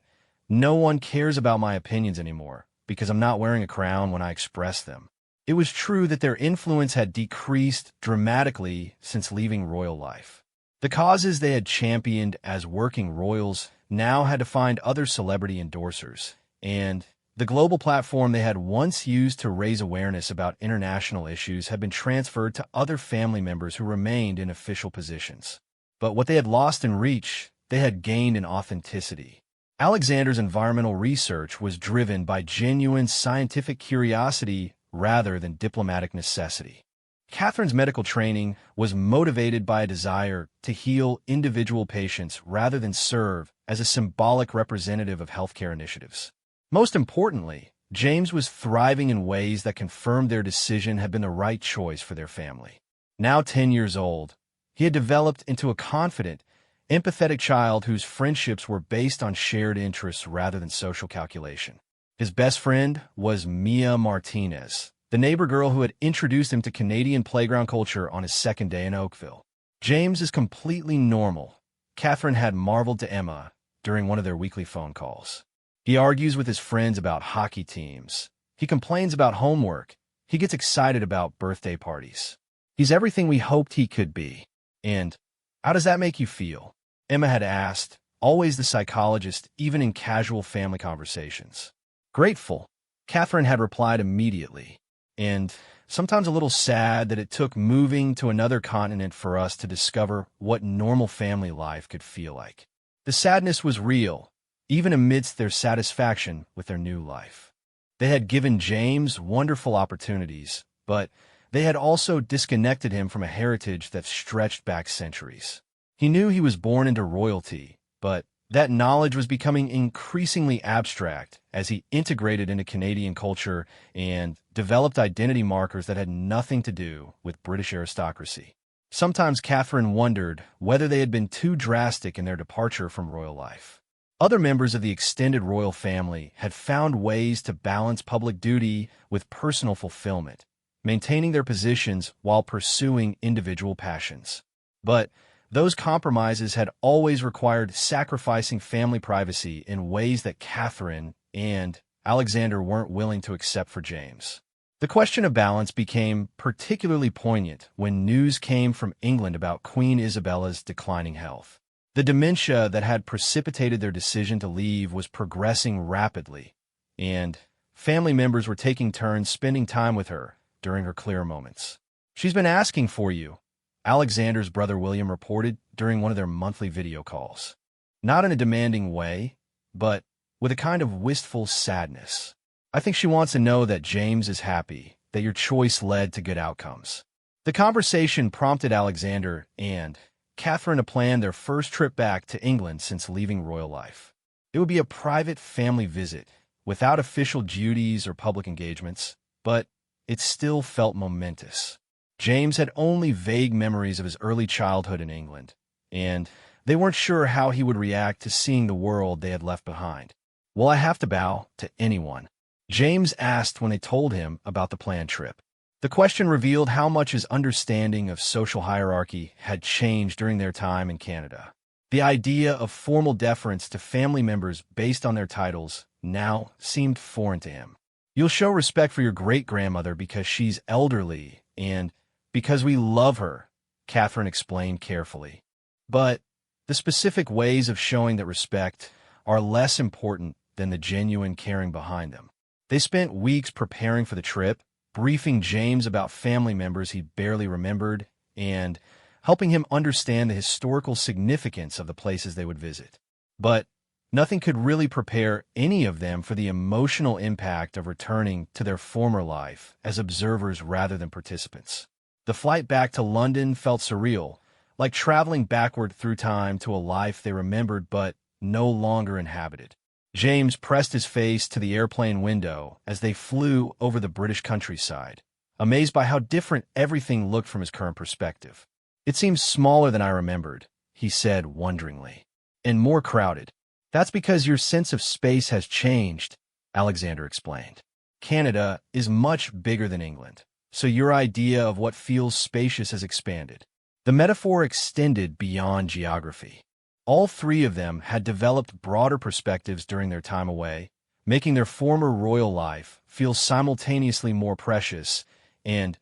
no one cares about my opinions anymore because I'm not wearing a crown when I express them." It was true that their influence had decreased dramatically since leaving royal life. The causes they had championed as working royals now had to find other celebrity endorsers, and the global platform they had once used to raise awareness about international issues had been transferred to other family members who remained in official positions. But what they had lost in reach, they had gained in authenticity. Alexander's environmental research was driven by genuine scientific curiosity rather than diplomatic necessity. Catherine's medical training was motivated by a desire to heal individual patients rather than serve as a symbolic representative of healthcare initiatives. Most importantly, James was thriving in ways that confirmed their decision had been the right choice for their family. Now 10 years old, He had developed into a confident, empathetic child whose friendships were based on shared interests rather than social calculation. His best friend was Mia Martinez, the neighbor girl who had introduced him to Canadian playground culture on his second day in Oakville. James is completely normal, Catherine had marveled to Emma during one of their weekly phone calls. He argues with his friends about hockey teams. He complains about homework. He gets excited about birthday parties. He's everything we hoped he could be. And how does that make you feel? Emma had asked, always the psychologist, even in casual family conversations. Grateful, Catherine had replied immediately, and sometimes a little sad that it took moving to another continent for us to discover what normal family life could feel like. The sadness was real, even amidst their satisfaction with their new life. They had given James wonderful opportunities, but they had also disconnected him from a heritage that stretched back centuries. He knew he was born into royalty, but that knowledge was becoming increasingly abstract as he integrated into Canadian culture and developed identity markers that had nothing to do with British aristocracy. Sometimes Catherine wondered whether they had been too drastic in their departure from royal life. Other members of the extended royal family had found ways to balance public duty with personal fulfillment, maintaining their positions while pursuing individual passions. But those compromises had always required sacrificing family privacy in ways that Catherine and Alexander weren't willing to accept for James. The question of balance became particularly poignant when news came from England about Queen Isabella's declining health. The dementia that had precipitated their decision to leave was progressing rapidly, and family members were taking turns spending time with her during her clear moments. "She's been asking for you," Alexander's brother William reported during one of their monthly video calls. Not in a demanding way, but with a kind of wistful sadness. "I think she wants to know that James is happy, that your choice led to good outcomes." The conversation prompted Alexander and Catherine to plan their first trip back to England since leaving royal life. It would be a private family visit, without official duties or public engagements, but it still felt momentous. James had only vague memories of his early childhood in England, and they weren't sure how he would react to seeing the world they had left behind. "Will I have to bow to anyone?" James asked when they told him about the planned trip. The question revealed how much his understanding of social hierarchy had changed during their time in Canada. The idea of formal deference to family members based on their titles now seemed foreign to him. "You'll show respect for your great-grandmother because she's elderly and because we love her," Catherine explained carefully. But the specific ways of showing that respect are less important than the genuine caring behind them. They spent weeks preparing for the trip, briefing James about family members he barely remembered, and helping him understand the historical significance of the places they would visit. But nothing could really prepare any of them for the emotional impact of returning to their former life as observers rather than participants. The flight back to London felt surreal, like traveling backward through time to a life they remembered but no longer inhabited. James pressed his face to the airplane window as they flew over the British countryside, amazed by how different everything looked from his current perspective. "It seems smaller than I remembered," he said wonderingly, "and more crowded." "That's because your sense of space has changed," Alexander explained. "Canada is much bigger than England, so your idea of what feels spacious has expanded." The metaphor extended beyond geography. All three of them had developed broader perspectives during their time away, making their former royal life feel simultaneously more precious and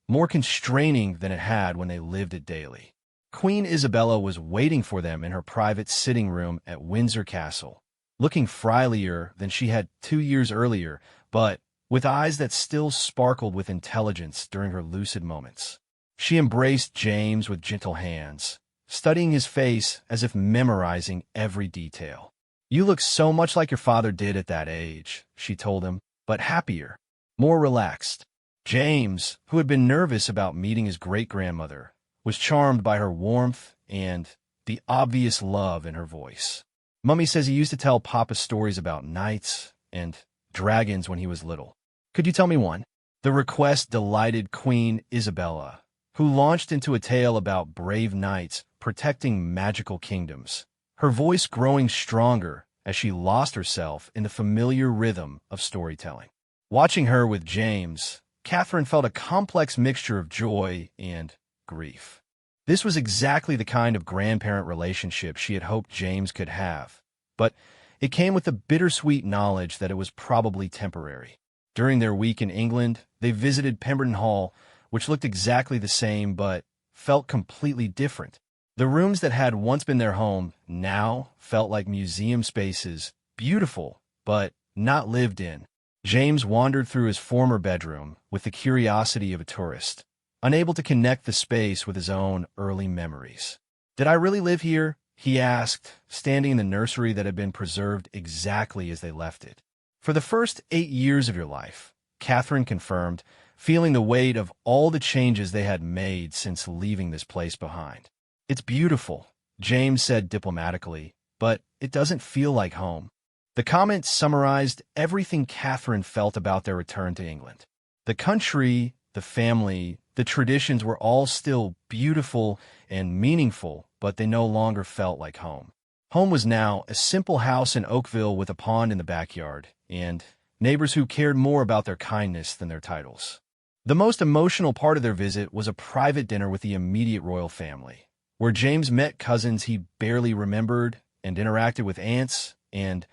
more constraining than it had when they lived it daily. Queen Isabella was waiting for them in her private sitting room at Windsor Castle, looking friendlier than she had 2 years earlier, but with eyes that still sparkled with intelligence during her lucid moments. She embraced James with gentle hands, studying his face as if memorizing every detail. "You look so much like your father did at that age," she told him, "but happier, more relaxed." James, who had been nervous about meeting his great-grandmother, was charmed by her warmth and the obvious love in her voice. "Mummy says he used to tell Papa stories about knights and dragons when he was little. Could you tell me one?" The request delighted Queen Isabella, who launched into a tale about brave knights protecting magical kingdoms, her voice growing stronger as she lost herself in the familiar rhythm of storytelling. Watching her with James, Catherine felt a complex mixture of joy and grief. This was exactly the kind of grandparent relationship she had hoped James could have, but it came with the bittersweet knowledge that it was probably temporary. During their week in England, they visited Pemberton Hall, which looked exactly the same but felt completely different. The rooms that had once been their home now felt like museum spaces, beautiful, but not lived in. James wandered through his former bedroom with the curiosity of a tourist, unable to connect the space with his own early memories. "Did I really live here?" he asked, standing in the nursery that had been preserved exactly as they left it. "For the first 8 years of your life," Catherine confirmed, feeling the weight of all the changes they had made since leaving this place behind. "It's beautiful," James said diplomatically, "but it doesn't feel like home." The comment summarized everything Catherine felt about their return to England. The country, the family, the traditions were all still beautiful and meaningful, but they no longer felt like home. Home was now a simple house in Oakville with a pond in the backyard, and neighbors who cared more about their kindness than their titles. The most emotional part of their visit was a private dinner with the immediate royal family, where James met cousins he barely remembered and interacted with aunts and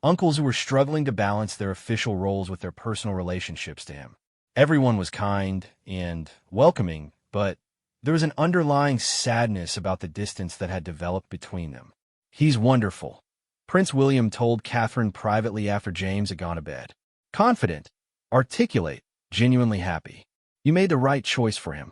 uncles who were struggling to balance their official roles with their personal relationships to him. Everyone was kind and welcoming, but there was an underlying sadness about the distance that had developed between them. "He's wonderful," Prince William told Catherine privately after James had gone to bed. "Confident, articulate, genuinely happy. You made the right choice for him."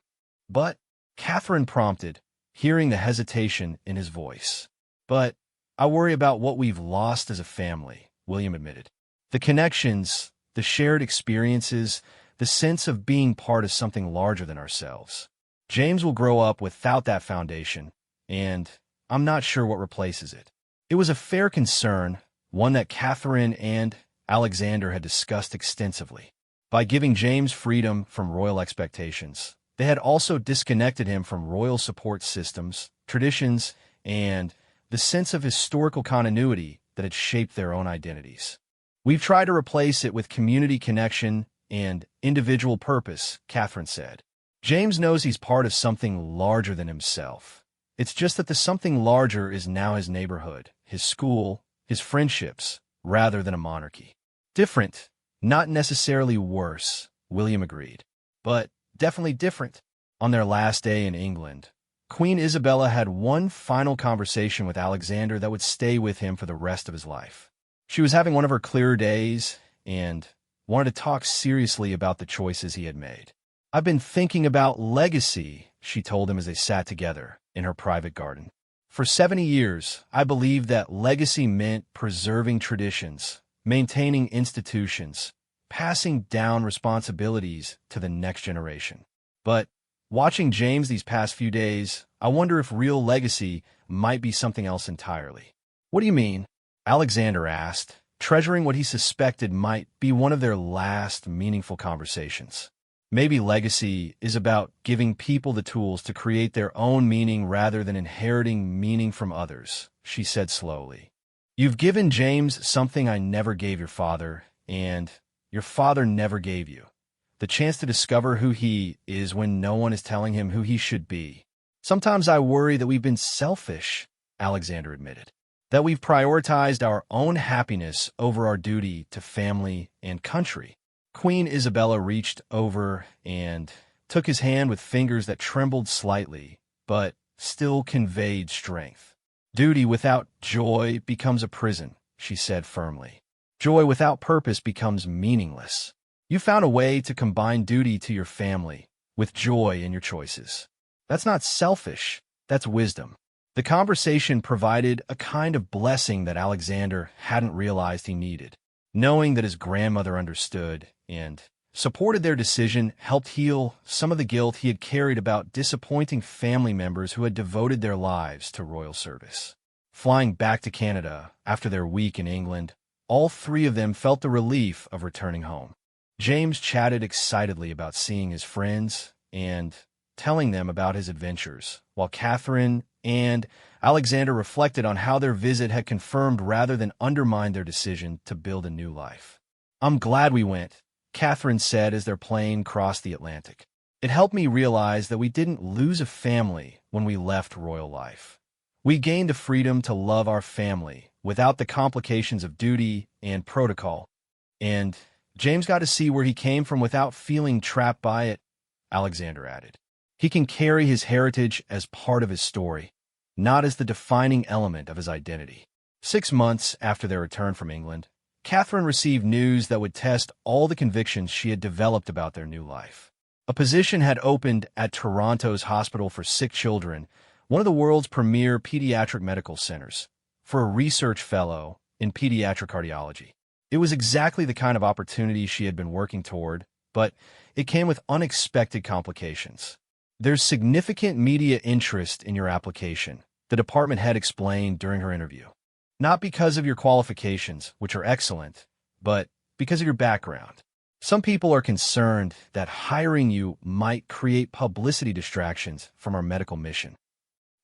"But," Catherine prompted, hearing the hesitation in his voice. "But I worry about what we've lost as a family," William admitted. "The connections, the shared experiences, the sense of being part of something larger than ourselves. James will grow up without that foundation, and I'm not sure what replaces it." It was a fair concern, one that Catherine and Alexander had discussed extensively. By giving James freedom from royal expectations, they had also disconnected him from royal support systems, traditions, and the sense of historical continuity that had shaped their own identities. "We've tried to replace it with community connection and individual purpose," Catherine said. "James knows he's part of something larger than himself. It's just that the something larger is now his neighborhood, his school, his friendships, rather than a monarchy." "Different, not necessarily worse," William agreed, "but definitely different." On their last day in England, Queen Isabella had one final conversation with Alexander that would stay with him for the rest of his life. She was having one of her clearer days and wanted to talk seriously about the choices he had made. "I've been thinking about legacy," she told him as they sat together in her private garden. "For 70 years, I believed that legacy meant preserving traditions, maintaining institutions, passing down responsibilities to the next generation. But watching James these past few days, I wonder if real legacy might be something else entirely." "What do you mean?" Alexander asked, treasuring what he suspected might be one of their last meaningful conversations. "Maybe legacy is about giving people the tools to create their own meaning rather than inheriting meaning from others," she said slowly. "You've given James something I never gave your father, and your father never gave you. The chance to discover who he is when no one is telling him who he should be. Sometimes I worry that we've been selfish," Alexander admitted. "That we've prioritized our own happiness over our duty to family and country." Queen Isabella reached over and took his hand with fingers that trembled slightly, but still conveyed strength. "Duty without joy becomes a prison," she said firmly. "Joy without purpose becomes meaningless. You found a way to combine duty to your family with joy in your choices. That's not selfish, that's wisdom." The conversation provided a kind of blessing that Alexander hadn't realized he needed. Knowing that his grandmother understood and supported their decision helped heal some of the guilt he had carried about disappointing family members who had devoted their lives to royal service. Flying back to Canada after their week in England, all three of them felt the relief of returning home. James chatted excitedly about seeing his friends and telling them about his adventures, while Catherine and Alexander reflected on how their visit had confirmed rather than undermined their decision to build a new life. "I'm glad we went," Catherine said as their plane crossed the Atlantic. "It helped me realize that we didn't lose a family when we left royal life. We gained the freedom to love our family without the complications of duty and protocol. And James got to see where he came from without feeling trapped by it," Alexander added. "He can carry his heritage as part of his story, not as the defining element of his identity." 6 months after their return from England, Catherine received news that would test all the convictions she had developed about their new life. A position had opened at Toronto's Hospital for Sick Children, one of the world's premier pediatric medical centers, for a research fellow in pediatric cardiology. It was exactly the kind of opportunity she had been working toward, but it came with unexpected complications. "There's significant media interest in your application," the department head explained during her interview. "Not because of your qualifications, which are excellent, but because of your background. Some people are concerned that hiring you might create publicity distractions from our medical mission."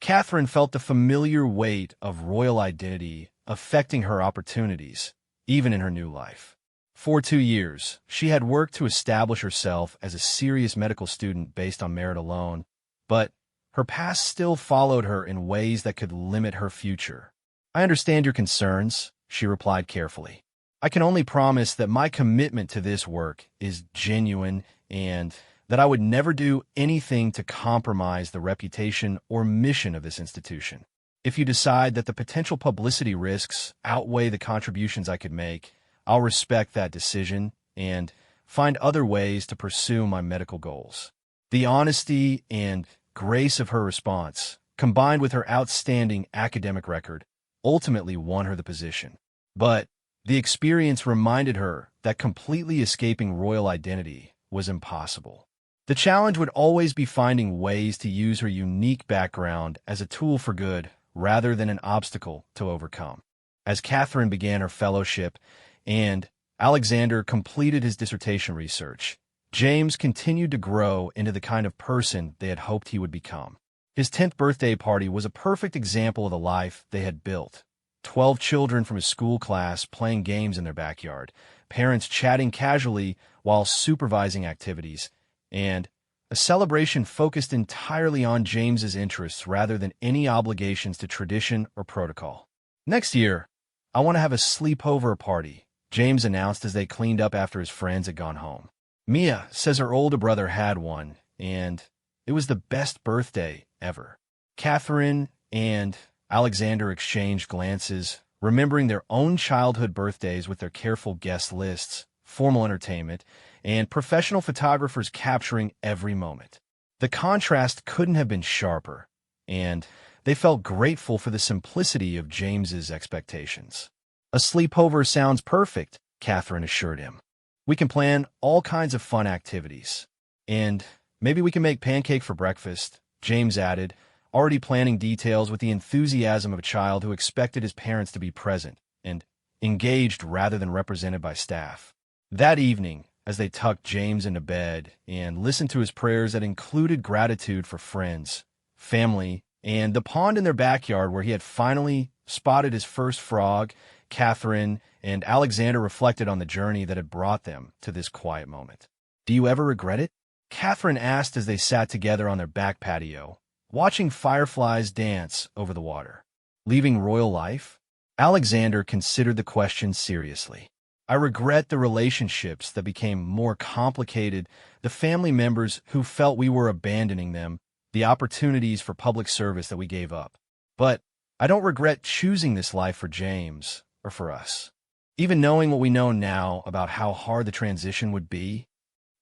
Catherine felt the familiar weight of royal identity affecting her opportunities, even in her new life. For 2 years, she had worked to establish herself as a serious medical student based on merit alone, but her past still followed her in ways that could limit her future. "I understand your concerns," she replied carefully. "I can only promise that my commitment to this work is genuine and that I would never do anything to compromise the reputation or mission of this institution. If you decide that the potential publicity risks outweigh the contributions I could make, I'll respect that decision and find other ways to pursue my medical goals." The honesty and grace of her response, combined with her outstanding academic record, ultimately won her the position. But the experience reminded her that completely escaping royal identity was impossible. The challenge would always be finding ways to use her unique background as a tool for good rather than an obstacle to overcome. As Catherine began her fellowship and Alexander completed his dissertation research, James continued to grow into the kind of person they had hoped he would become. His 10th birthday party was a perfect example of the life they had built. 12 children from his school class playing games in their backyard, parents chatting casually while supervising activities, and a celebration focused entirely on James's interests rather than any obligations to tradition or protocol. "Next year, I want to have a sleepover party," James announced as they cleaned up after his friends had gone home. Mia says her older brother had one, and it was the best birthday ever. Catherine and Alexander exchanged glances, remembering their own childhood birthdays with their careful guest lists, formal entertainment, and professional photographers capturing every moment. The contrast couldn't have been sharper, and they felt grateful for the simplicity of James's expectations. "A sleepover sounds perfect," Catherine assured him. "We can plan all kinds of fun activities. And maybe we can make pancake for breakfast," James added, already planning details with the enthusiasm of a child who expected his parents to be present and engaged rather than represented by staff. That evening, as they tucked James into bed and listened to his prayers that included gratitude for friends, family, and the pond in their backyard where he had finally spotted his first frog, Catherine and Alexander reflected on the journey that had brought them to this quiet moment. "Do you ever regret it?" Catherine asked as they sat together on their back patio, watching fireflies dance over the water. "Leaving royal life?" Alexander considered the question seriously. "I regret the relationships that became more complicated, the family members who felt we were abandoning them, the opportunities for public service that we gave up. But I don't regret choosing this life for James or for us. Even knowing what we know now about how hard the transition would be,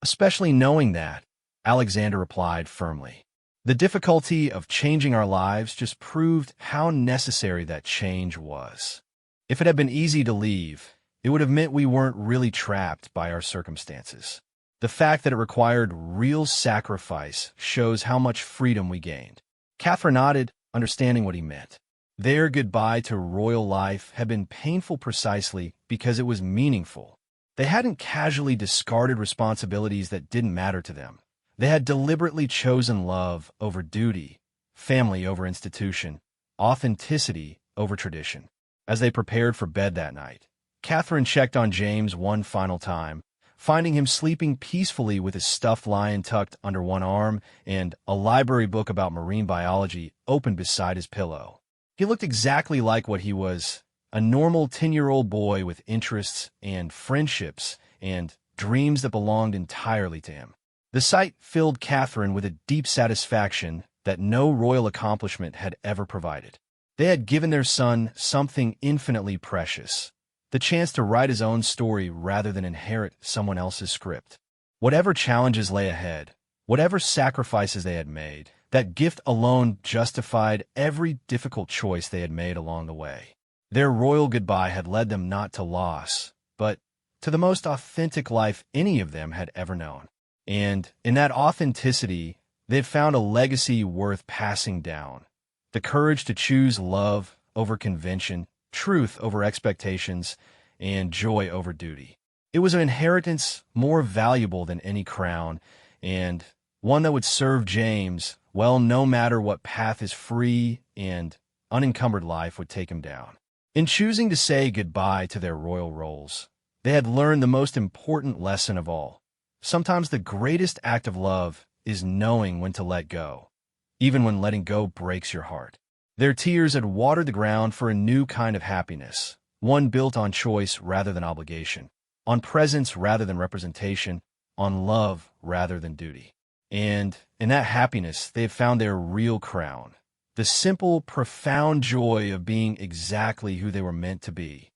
especially knowing that," Alexander replied firmly. "The difficulty of changing our lives just proved how necessary that change was. If it had been easy to leave, it would have meant we weren't really trapped by our circumstances. The fact that it required real sacrifice shows how much freedom we gained." Catherine nodded, understanding what he meant. Their goodbye to royal life had been painful precisely because it was meaningful. They hadn't casually discarded responsibilities that didn't matter to them, They had deliberately chosen love over duty, family over institution, authenticity over tradition. As they prepared for bed that night, Catherine checked on James one final time, finding him sleeping peacefully with his stuffed lion tucked under one arm and a library book about marine biology open beside his pillow. He looked exactly like what he was, a normal 10-year-old boy with interests and friendships and dreams that belonged entirely to him. The sight filled Catherine with a deep satisfaction that no royal accomplishment had ever provided. They had given their son something infinitely precious, the chance to write his own story rather than inherit someone else's script. Whatever challenges lay ahead, whatever sacrifices they had made, that gift alone justified every difficult choice they had made along the way. Their royal goodbye had led them not to loss, but to the most authentic life any of them had ever known. And in that authenticity, they've found a legacy worth passing down. The courage to choose love over convention, truth over expectations, and joy over duty. It was an inheritance more valuable than any crown, and one that would serve James well no matter what path his free and unencumbered life would take him down. In choosing to say goodbye to their royal roles, they had learned the most important lesson of all. Sometimes the greatest act of love is knowing when to let go, even when letting go breaks your heart. Their tears had watered the ground for a new kind of happiness, one built on choice rather than obligation, on presence rather than representation, on love rather than duty. And in that happiness, they have found their real crown, the simple, profound joy of being exactly who they were meant to be.